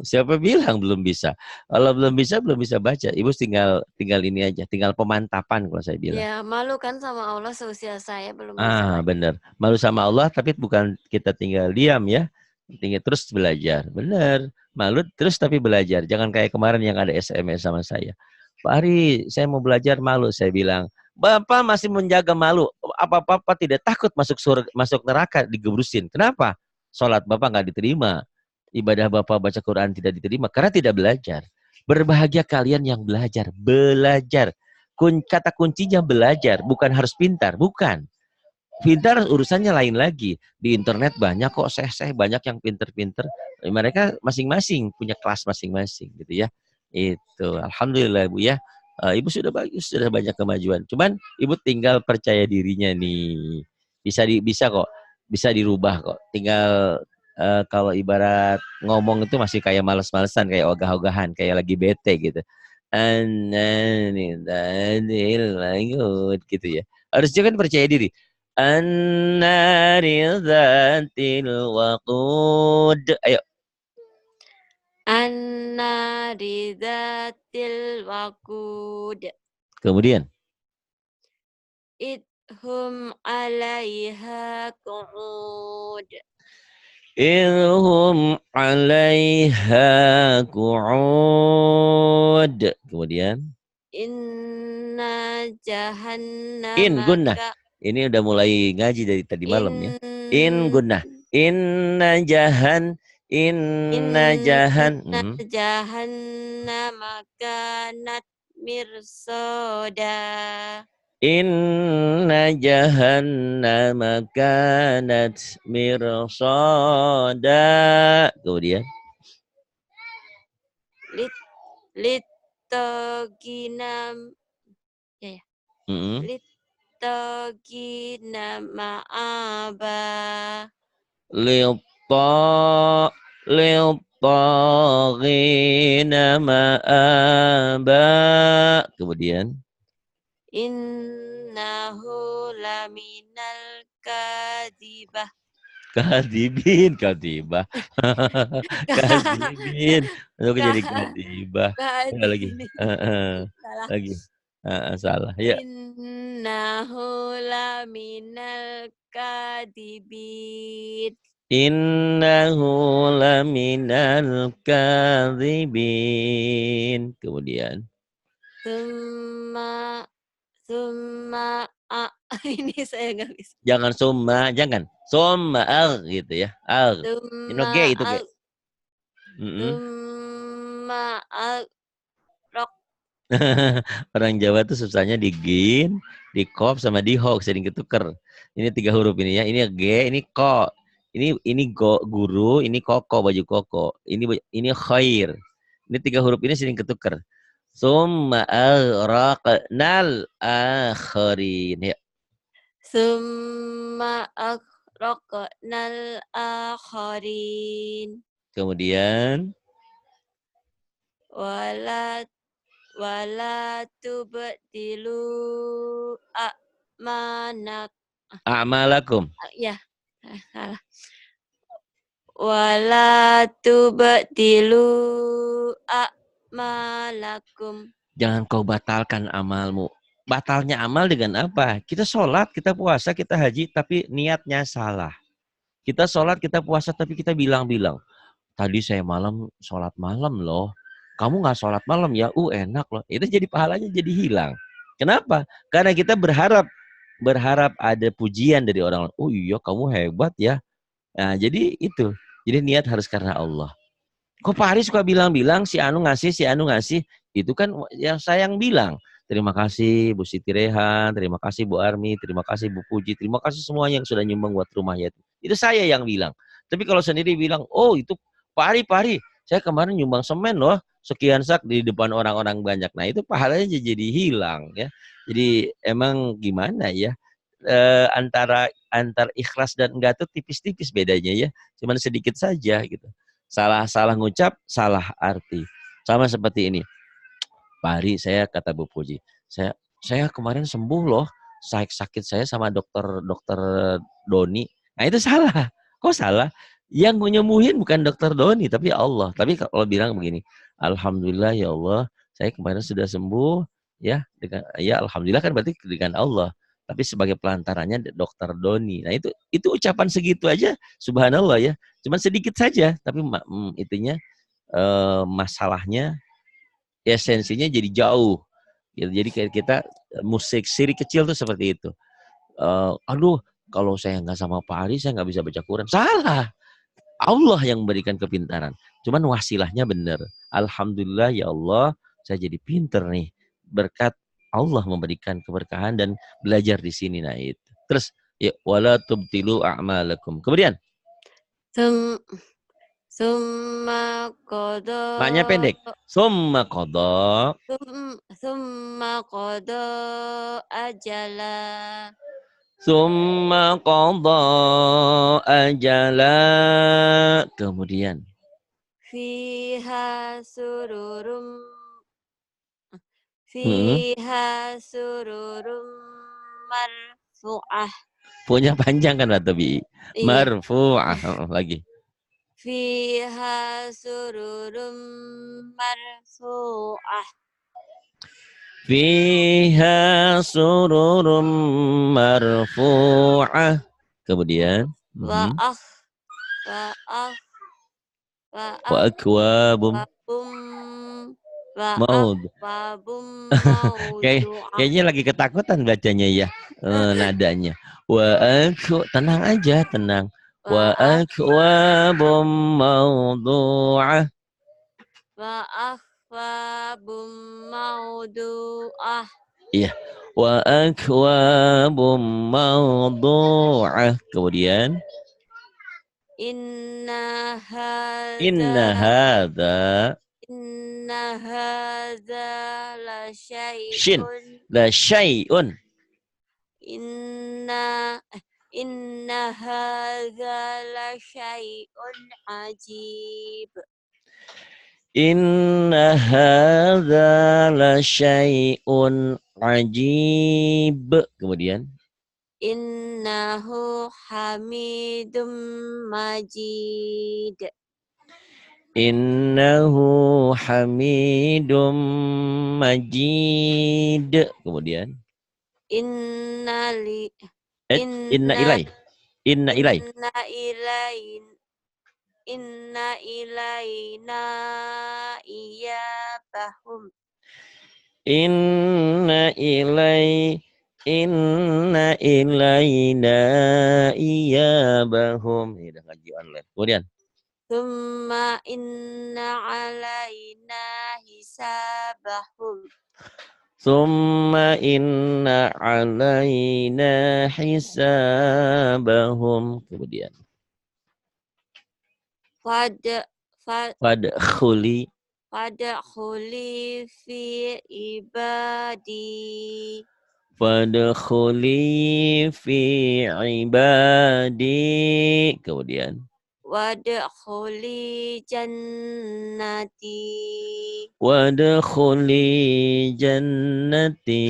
Siapa bilang belum bisa? Kalau belum bisa baca. Ibu tinggal ini aja, tinggal pemantapan kalau saya bilang. Ya, malu kan sama Allah seusia saya belum bisa Ah, baca. benar. Malu sama Allah, tapi bukan kita tinggal diam ya. Tinggal terus belajar. Benar. Malu terus tapi belajar. Jangan kayak kemarin yang ada SMS sama saya. Pak Ari, saya mau belajar malu. Saya bilang, Bapak masih menjaga malu. Apa-apa tidak takut masuk surga, masuk neraka digebrusin. Kenapa? Sholat Bapak nggak diterima. Ibadah Bapak baca Quran tidak diterima karena tidak belajar. Berbahagia kalian yang belajar. Belajar. Kata kuncinya belajar, bukan harus pintar, bukan. Pintar urusannya lain lagi. Di internet banyak kok banyak yang pinter-pinter. Mereka masing-masing punya kelas masing-masing gitu ya. Itu alhamdulillah Bu ya. Ibu sudah bagus, sudah banyak kemajuan. Cuman Ibu tinggal percaya dirinya nih. Bisa kok. Bisa dirubah kok. Tinggal kalau ibarat ngomong itu masih kayak males-malesan, kayak ogah-ogahan, kayak lagi bete gitu. Gitu ya. Harusnya kan percaya diri. An-nari dzatil waqud. Ayo. An-nari dzatil waqud. Kemudian. hum 'alaiha qu'ud. Idhum 'alaiha qu'ud. Kemudian Inna in jahannama gunnah. ka Ini udah mulai ngaji dari tadi malam ya. In in gunnah. Inna jahan. Inna jahan. inna jahannama kanat mirsoda. Inna jahannama kanat mirsada. Kemudian Lit Litogina ya ya. mm, Litogina ma'aba. lilta liltaghina ma'aba. Kemudian Innahu laminal kadibah. kadibin, kadibah. Kadibin. Aku jadi kadibah. Ya, lagi. Kadibin. Salah. Lagi. Salah. Ya. Innahu laminal kadibin. Innahu laminal kadhibin. Kemudian Summa summa ini saya nggak bisa. jangan summa, jangan. Summa gitu ya. Ini Summa G itu G. summa rok. Orang Jawa tuh susahnya di gin, di kop sama di ho sering ketuker. Ini 3 huruf ini ya. Ini G, ini ko. Ini guru, ini koko, baju koko. Ini khair. Ini 3 huruf ini sering ketuker. Summa aghraqnal akharin. Ya. Summa aghraqnal akharin. Kemudian Wala wala tubtilu a'manak. a'malakum. Ya, salah. Wala tubtilu a'malakum. Jangan kau batalkan amalmu. Batalnya amal dengan apa? Kita sholat, kita puasa, kita haji, tapi niatnya salah. Kita sholat, kita puasa, tapi kita bilang-bilang. Tadi saya malam sholat malam loh. Kamu nggak sholat malam ya? Enak loh. Itu jadi pahalanya jadi hilang. Kenapa? Karena kita berharap ada pujian dari orang lain. Oh iya kamu hebat ya. Nah jadi itu. Jadi niat harus karena Allah. Kok Pak Ari suka bilang-bilang si Anu ngasih, si Anu ngasih. Itu kan yang saya yang bilang. Terima kasih Bu Siti Rehan, terima kasih Bu Armi, terima kasih Bu Puji, terima kasih semuanya yang sudah nyumbang buat rumah yatim. Itu saya yang bilang. Tapi kalau sendiri bilang, oh itu Pak Ari, saya kemarin nyumbang semen loh, sekian sak di depan orang-orang banyak. Nah itu pahalanya jadi hilang ya. Jadi emang gimana ya, antara ikhlas dan enggak tuh tipis-tipis bedanya ya. Cuman sedikit saja gitu. Salah ngucap, salah arti. Sama seperti ini. Pak Ari, saya kata Bu Puji, saya kemarin sembuh loh, sakit saya sama dokter Doni. Nah itu salah. Kok salah? Yang nyembuhin bukan dokter Doni, tapi Allah. Tapi kalau bilang begini, Alhamdulillah ya Allah, saya kemarin sudah sembuh, ya Alhamdulillah kan berarti dengan Allah. Tapi sebagai pelantarannya dokter Doni. Nah itu ucapan segitu aja, subhanallah ya. Cuman sedikit saja, tapi itunya masalahnya esensinya jadi jauh. Jadi kayak kita musik siri kecil tuh seperti itu. Aduh, kalau saya nggak sama Pak Ari, saya nggak bisa baca Quran. Salah. Allah yang memberikan kepintaran. Cuman wasilahnya benar. Alhamdulillah ya Allah, saya jadi pinter nih. Berkat Allah memberikan keberkahan dan belajar di sini. Nah itu. Terus, ya wala tubtilu a'malakum. Kemudian, Summa maknya pendek. Summa qada. Summa qada ajala. Summa qada ajala. Kemudian. Fiha sururum Hmm. Fiha sururum marfu'ah. Punya panjang kan Mbak Tobi? Iya. Marfu'ah. Lagi. Fiha sururum marfu'ah. Fiha sururum marfu'ah. Kemudian Wa ah wa ah wa wa ah akwabum wabum wa ah maud. wabum maudu'ah. Kayaknya lagi ketakutan bacanya ya, nadanya. Tenang aja, tenang. Wa Wa ah akwabum maudu'ah. wa ah wabum maudu'ah. Iya. Wa akwabum maudu'ah. Kemudian Inna inna hadza hadza inna hadza la shin syai'un la syai'un. inna inna hadza la syai'un ajib. Inna hadza la syai'un ajib. Kemudian Innahu hamidum majid. innahu hamidum majid. Kemudian Inna li inna inna ilai. Inna ilai. inna ilain inna ilaina iyabahum. Inna ilai inna ilaina iyabahum. Ini udah ngaji online. Kemudian Thumma inna alaina hisabahum. summa inna alaina hisabahum. Kemudian Fad fad fadkhuli fadkhuli fi ibadi. fadkhuli fi ibadi. Kemudian Wadkhuli jannati. wadkhuli jannati.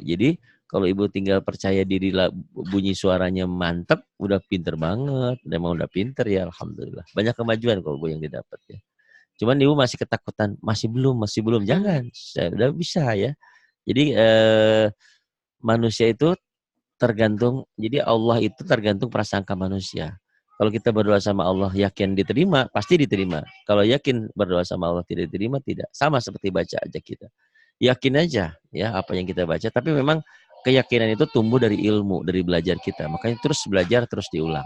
Jadi kalau ibu tinggal percaya diri lah, bunyi suaranya mantep, udah pinter banget. Memang udah pinter ya, alhamdulillah. Banyak kemajuan kalau bu yang didapat ya. Cuman ibu masih ketakutan, masih belum. Jangan, udah bisa ya. Jadi manusia itu tergantung, jadi Allah itu tergantung prasangka manusia. Kalau kita berdoa sama Allah yakin diterima, pasti diterima. Kalau yakin berdoa sama Allah tidak diterima, tidak. Sama seperti baca aja kita. Yakin aja ya apa yang kita baca, tapi memang keyakinan itu tumbuh dari ilmu, dari belajar kita. Makanya terus belajar, terus diulang.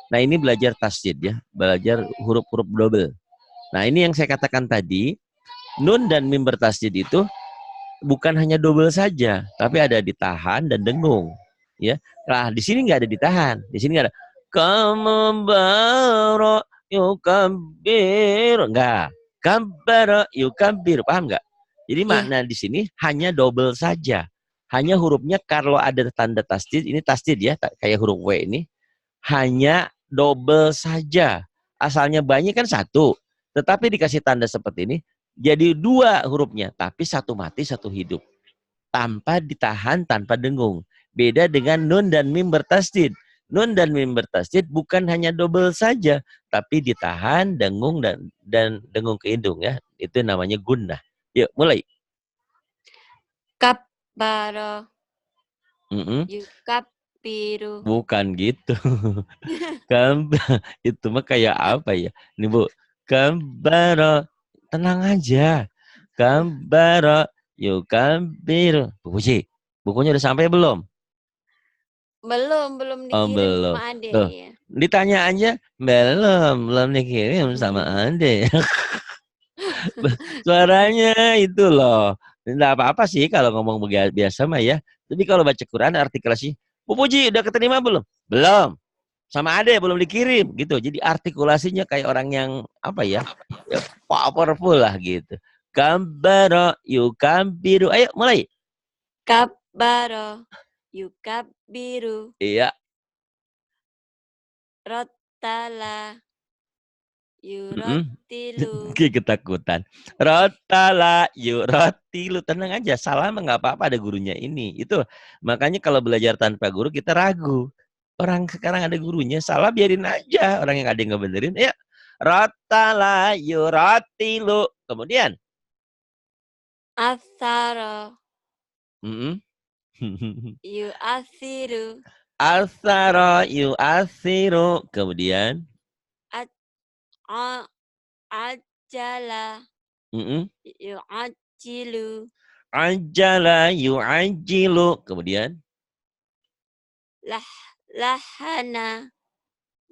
Nah ini belajar tasjid ya, belajar huruf-huruf double. Nah ini yang saya katakan tadi, nun dan mim bertasjid itu bukan hanya double saja, tapi ada ditahan dan dengung. Ya, nah di sini nggak ada ditahan, di sini nggak ada kambaro yukabir, nggak kambaro yukabir, paham nggak? Jadi Iya. makna di sini hanya double saja, hanya hurufnya kalau ada tanda tasdid, ini tasdid ya, kayak huruf W ini hanya double saja. Asalnya banyak kan satu, tetapi dikasih tanda seperti ini jadi dua hurufnya, tapi satu mati satu hidup. Tanpa ditahan, tanpa dengung. Beda dengan nun dan mim bertasdid. Nun dan mim bertasdid bukan hanya double saja, tapi ditahan, dengung dan dengung ke hidung ya. Itu namanya gunnah. Yuk, mulai. Kabbara Mm-mm. yukabbiru. Bukan gitu. Itu mah kayak apa ya? Ini Bu, kambara, tenang aja. Kambara, yukabir. Bu Puji, bukunya udah sampai belum? Belum Oh, dikirim belum. sama adek Tuh, ya. ditanya aja, belum dikirim sama Ade. Suaranya itu loh. Tidak apa-apa sih kalau ngomong biasa mah ya. Tapi kalau baca Quran artikulasi, Bu Puji udah keterima belum? Belum. Sama Ade belum dikirim gitu. Jadi artikulasinya kayak orang yang apa ya? Ya powerful lah gitu. Kambaro yukambiru. Ayo mulai. Kabbara yukabbiru. Iya. Rottala yurottilu. Ketakutan. Rotala yuk roti lu tenang aja. Salah mah nggak apa-apa ada gurunya ini. Itu makanya kalau belajar tanpa guru kita ragu. Orang sekarang ada gurunya salah biarin aja. Orang yang ada yang ngebenerin. Ya. Rotala yuk roti lu. Kemudian Athara Yu'athiru. Asara yu'athiru. Kemudian. Ajala. Mm-mm. Yu'ajilu. Ajala yu'ajilu. Kemudian. Lahana. Mm.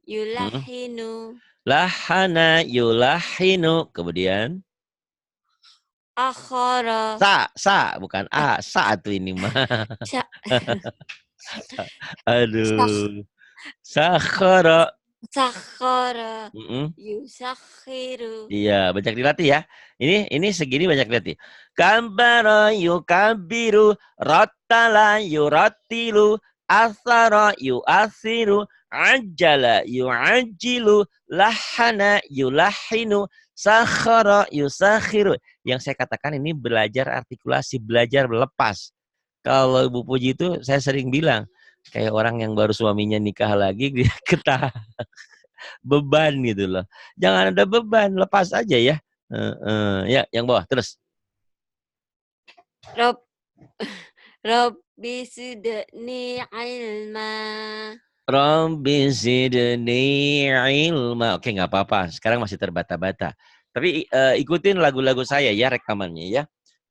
Yulahinu. Lahana yulahinu. Kemudian. Akhara. Bukan A. Sa tuh ini mah. Sya- Syakh. Aduh. Sakhara. Sakhara. Mm-mm. Yusakhiru. Iya, banyak dilatih ya. Ini segini banyak dilatih. Kambara yukabiru, rattala yurattilu, asara yuasiru, ajala yuajilu, lahana yulahinu, sakhara yusakhiru. Yang saya katakan ini belajar artikulasi, belajar lepas. Kalau Ibu Puji itu saya sering bilang, kayak orang yang baru suaminya nikah lagi, dia ketahan beban gitu loh. Jangan ada beban, lepas aja ya. Ya, yang bawah terus. Rob Robbi sidni ilma. Rabbi zidni ilma. Oke, nggak apa-apa. Sekarang masih terbata-bata. Tapi ikutin lagu-lagu saya ya, rekamannya ya.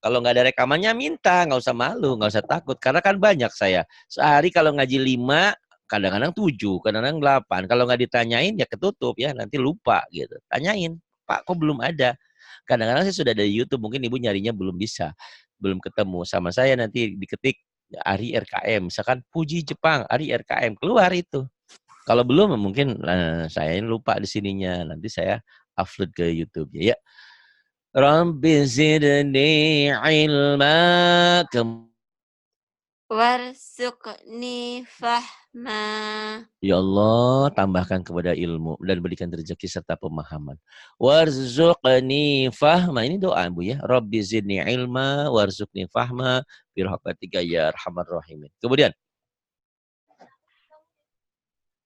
Kalau nggak ada rekamannya minta, nggak usah malu, nggak usah takut. Karena kan banyak saya. Sehari kalau ngaji 5, kadang-kadang 7, kadang-kadang 8. Kalau nggak ditanyain ya ketutup ya, nanti lupa gitu. Tanyain, Pak kok belum ada? Kadang-kadang saya sudah dari YouTube, mungkin Ibu nyarinya belum bisa. Belum ketemu sama saya, nanti diketik Ari RKM, misalkan Puji Jepang, Ari RKM, keluar itu. Kalau belum mungkin saya lupa di sininya, nanti saya upload ke YouTube ya. Rabbi zidni ilma. Warzuqni fahma. Ya Allah, tambahkan kepada ilmu dan berikan rezeki serta pemahaman. Warzuqni fahma. Ini doa Bu ya. Rabbi zidni ilma warzuqni fahma birahmatika ya arhamar rahimin. Kemudian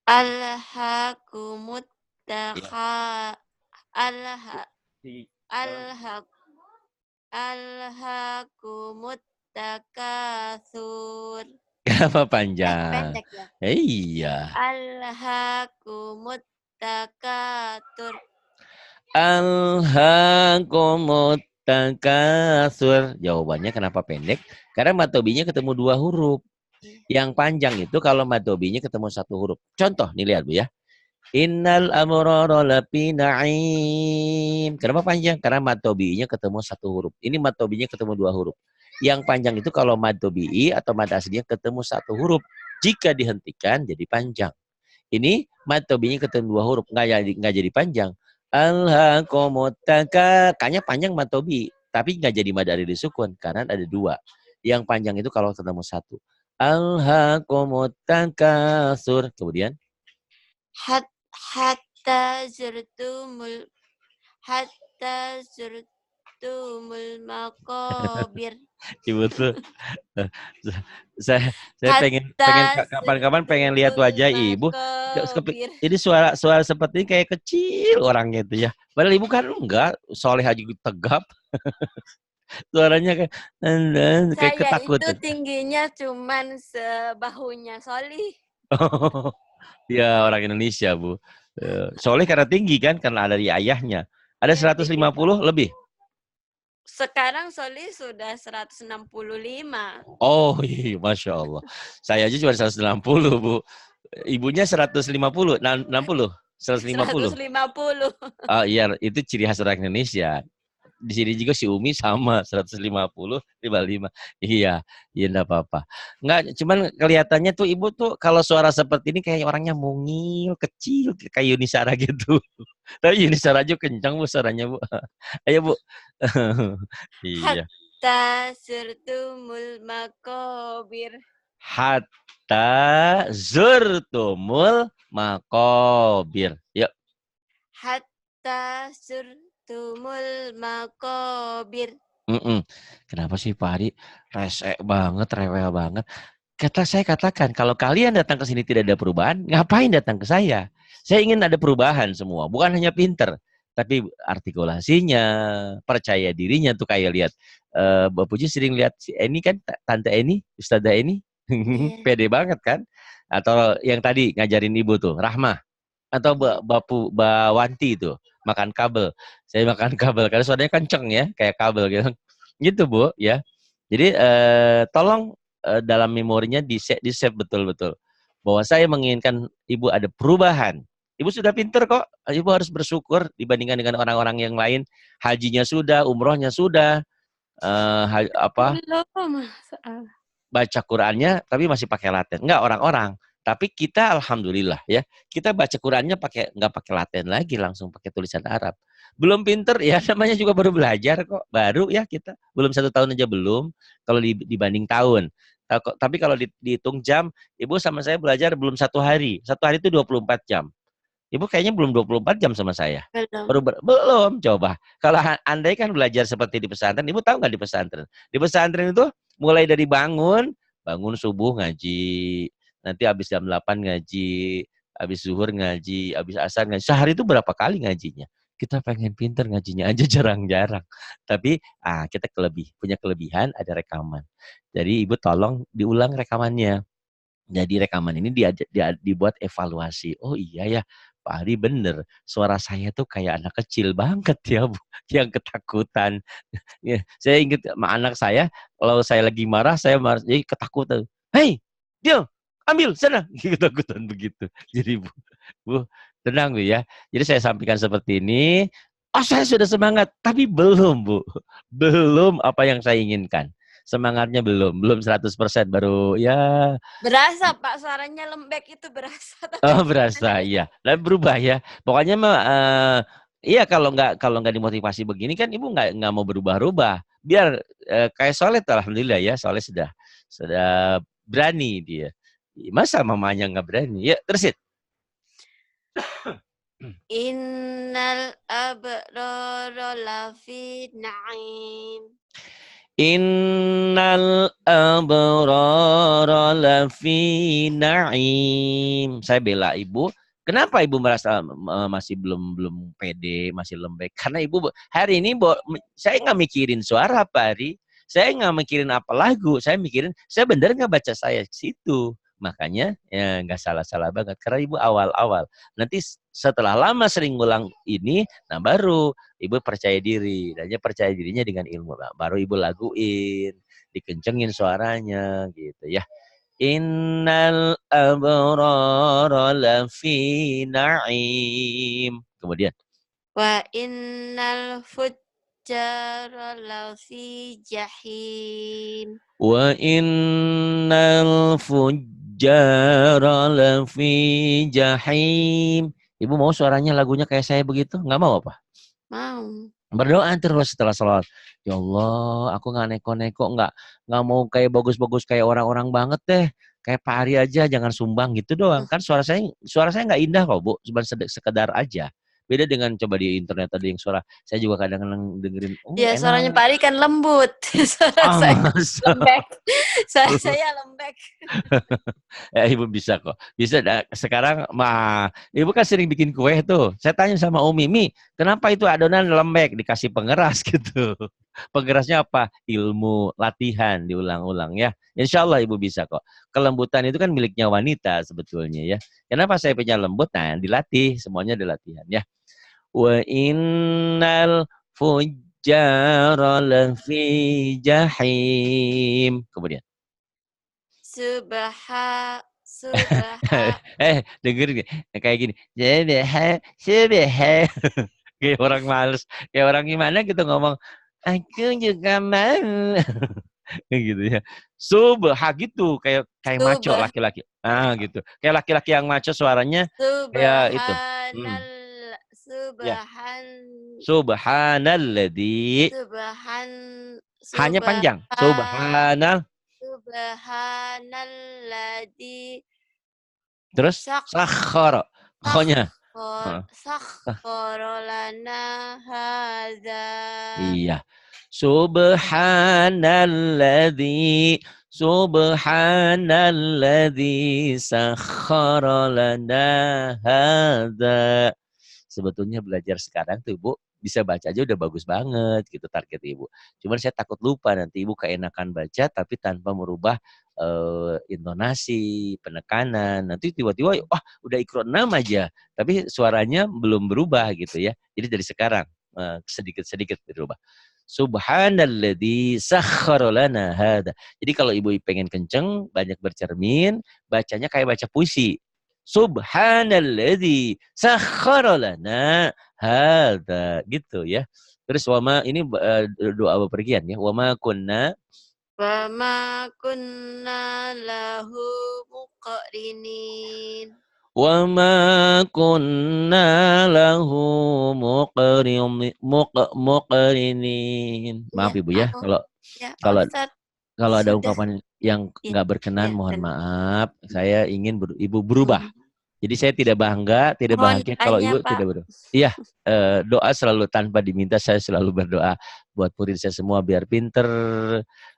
Alhaakumut ya. takha alha alha alhaakumut takatsur. Kenapa panjang? Pendek ya. Iya. Alhaakumut takatsur. Alhaakumut takatsur. Jawabannya kenapa pendek? Karena matobinya ketemu 2 huruf. Yang panjang itu kalau matobinya ketemu 1 huruf. Contoh, nih lihat Bu ya. Innal amrara lafi na'im. Kenapa panjang? Karena matobinya ketemu 1 huruf. Ini matobinya ketemu 2 huruf. Yang panjang itu kalau matobi'i atau mad aslinya ketemu 1 huruf. Jika dihentikan jadi panjang. Ini matobinya ketemu 2 huruf, nggak jadi panjang. Alhaqomotaka, kayaknya panjang matobi, tapi nggak jadi mad alif disukun karena ada 2. Yang panjang itu kalau ketemu 1. Alhaqomotaka sur. Kemudian Hatta zurtumul maqabir. Ibu tuh saya pengen Hatta kapan-kapan pengen lihat zurtumul wajah Ibu. maqabir. Ini suara seperti ini kayak kecil orangnya itu ya. Padahal Ibu kan enggak, soleh aja tegap. Suaranya kayak Saya itu ketakutan. tingginya cuman sebahunya Solih. Ya orang Indonesia Bu. Soleh karena tinggi kan, karena ada di ayahnya. Ada Ya, 150 lebih. sekarang Solih sudah 165. Oh iya, Masya Allah. Saya aja cuma 160 Bu. Ibunya 150, 60, 150. 150. Oh iya, itu ciri khas orang Indonesia. Di sini juga si Umi sama 150, 55. Iya, iya enggak apa-apa. Enggak, cuman kelihatannya tuh Ibu tuh kalau suara seperti ini kayak orangnya mungil, kecil, kayak Yuni Shara gitu. Tapi Yuni Shara aja kencang Bu suaranya Bu. Ayo Bu. Iya. Hatta zurtumul maqabir. Hatta zurtumul makobir. Yuk. Hatta zurtumul maqabir. Kenapa sih Pak Ari rese banget, rewel banget? Saya katakan, kalau kalian datang ke sini tidak ada perubahan, ngapain datang ke saya? Saya ingin ada perubahan semua, bukan hanya pinter. tapi artikulasinya, percaya dirinya tuh kayak lihat Mbak Puji sering lihat si Eni kan, Tante Eni, Ustazah Eni, Iya. pede banget kan? Atau yang tadi ngajarin ibu tuh, Rahmah, atau Iya. Mbak Wanti itu makan kabel. Saya makan kabel karena suaranya kenceng ya, kayak kabel gitu. Gitu Bu ya. Jadi tolong dalam memorinya di-save betul-betul bahwa saya menginginkan ibu ada perubahan. Ibu sudah pinter kok. Ibu harus bersyukur dibandingkan dengan orang-orang yang lain. Hajinya sudah, umrohnya sudah, apa Belum. baca Qurannya tapi masih pakai laten. Enggak orang-orang. Tapi kita alhamdulillah ya, kita baca Qurannya nggak pakai laten lagi, langsung pakai tulisan Arab. Belum pinter ya, namanya juga baru belajar kok, baru ya kita, belum 1 tahun aja belum. Kalau dibanding tahun. Tapi kalau dihitung jam, ibu sama saya belajar belum 1 hari. 1 hari itu 24 jam. Ibu kayaknya belum 24 jam sama saya. Belum. Belum, coba. Kalau andai kan belajar seperti di pesantren, ibu tahu nggak di pesantren? Di pesantren itu mulai dari bangun subuh ngaji, nanti habis jam 8 ngaji, habis zuhur ngaji, habis asar ngaji. Sehari itu berapa kali ngajinya? Kita pengen pinter ngajinya aja jarang-jarang. Tapi kita punya kelebihan ada rekaman. Jadi ibu tolong diulang rekamannya. Jadi rekaman ini dibuat evaluasi. Oh iya ya, Pak Ari bener. Suara saya tuh kayak anak kecil banget ya, Bu. Yang ketakutan. Ya, saya ingat sama anak saya, kalau saya lagi marah, saya marah, jadi ketakutan. Hei, dia ambil sana. Ketakutan begitu. Jadi Bu, tenang Bu ya. Jadi saya sampaikan seperti ini. Oh saya sudah semangat, tapi belum Bu. Belum apa yang saya inginkan. Semangatnya belum 100%, baru ya. Berasa Pak, suaranya lembek itu berasa. Oh berasa, iya. Dan berubah ya. Pokoknya mah, iya kalau nggak dimotivasi begini kan ibu nggak mau berubah-ubah. Biar kayak Soleh, alhamdulillah ya, Soleh sudah berani dia. Masa mamanya nggak berani? Ya terusin. Innal abrara lafi na'im. Innal abrara lafi na'im. Saya bela ibu. Kenapa ibu merasa masih belum pede, masih lembek? Karena ibu hari ini saya nggak mikirin suara Pak Ari. Saya nggak mikirin apa lagu. Saya mikirin saya bener nggak baca saya ke situ. Makanya ya nggak salah-salah banget. Karena ibu awal-awal. Nanti setelah lama sering ngulang ini, nah baru ibu percaya diri, dan dia percaya dirinya dengan ilmu. Baru ibu laguin, dikencengin suaranya gitu ya. Innal abrara lafi na'im. Kemudian. Wa innal fujjara lafi jahim. Wa innal fujjara lafi jahim. Ibu mau suaranya lagunya kayak saya begitu? Nggak mau apa? Mau. Berdoa terus setelah sholat. Ya Allah, aku nggak neko-neko, nggak mau kayak bagus-bagus kayak orang-orang banget deh. Kayak Pak Ari aja, jangan sumbang gitu doang. Kan suara saya nggak indah kok Bu, cuma sekedar aja. Beda dengan coba di internet tadi yang suara. Saya juga kadang-kadang dengerin, oh Ya, suaranya enak. Pak Ari kan lembut. Suara Ah, saya masa? lembek. Saya lembek. Ya, ibu bisa kok. Bisa. Sekarang mah ibu kan sering bikin kue tuh. Saya tanya sama Umi, Mi, kenapa itu adonan lembek? Dikasih pengeras gitu. Pengerasnya apa? Ilmu, latihan, diulang-ulang ya. Insya Allah ibu bisa kok. Kelembutan itu kan miliknya wanita sebetulnya ya. Kenapa saya punya lembut? Nah, dilatih. Semuanya dilatihan ya. Wa innal fujjara lafi jahim. Kemudian. Subha. Dengerin kayak gini. Subha. Kayak orang males. Kayak orang gimana gitu ngomong. Aku juga mau. Gitu ya. Subha gitu. Kayak maco Subha. laki-laki. Gitu. Kayak laki-laki yang maco suaranya. Kayak itu. Ya. Subhan. Subhanalladzi. Subhan. Hanya panjang. Subhanalladzi Terus sakhara. Pokoknya. sakhkhara lana hadza. Iya. Subhanalladzi sakhkhara lana hadza. sebetulnya belajar sekarang tuh Ibu bisa baca aja udah bagus banget gitu target Ibu. Cuman saya takut lupa nanti Ibu keenakan baca tapi tanpa merubah intonasi, penekanan. Nanti tiba-tiba wah udah Iqra 6 aja, tapi suaranya belum berubah gitu ya. Jadi dari sekarang sedikit-sedikit berubah. Subhanalladzi sakhkhara lana hada. Jadi kalau ibu pengen kenceng, banyak bercermin, bacanya kayak baca puisi. Subhanalladzi sakhkhara lana hada gitu ya. Terus wama ini doa bepergian ya. Wama kunna Wa ma kunna lahu muqrinin. وَمَا كُنَّا لَهُ مُقْرِنِينَ. Maaf Iya, Ibu ya, kalau ya Pak kalau Ustadz, kalau ada sudah. ungkapan yang Iya, nggak berkenan, iya, mohon maaf. Saya ingin Ibu berubah. Hmm. Jadi saya tidak bangga, tidak Mohon bahagia kalau doanya, Ibu Pak. tidak berdoa. Iya, doa selalu tanpa diminta, saya selalu berdoa buat murid saya semua biar pinter,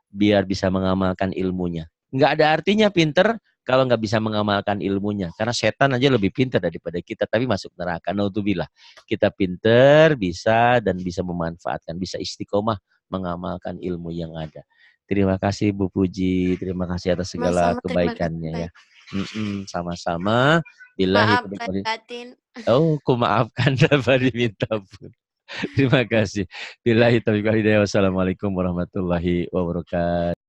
biar bisa mengamalkan ilmunya. Nggak ada artinya pinter kalau nggak bisa mengamalkan ilmunya. Karena setan aja lebih pinter daripada kita, tapi masuk neraka. Naudzubillah. Kita pinter, bisa, dan bisa memanfaatkan, bisa istiqomah mengamalkan ilmu yang ada. Terima kasih Bu Puji, terima kasih atas segala Sama-sama, terima kasih, kebaikannya ya. Pak. Sama-sama. Billahi Maaf taufiq lahir wal- batin. Oh, ku maafkan tanpa diminta pun. Terima kasih. Billahi taufiq wal hidayah. Wassalamualaikum warahmatullahi wabarakatuh.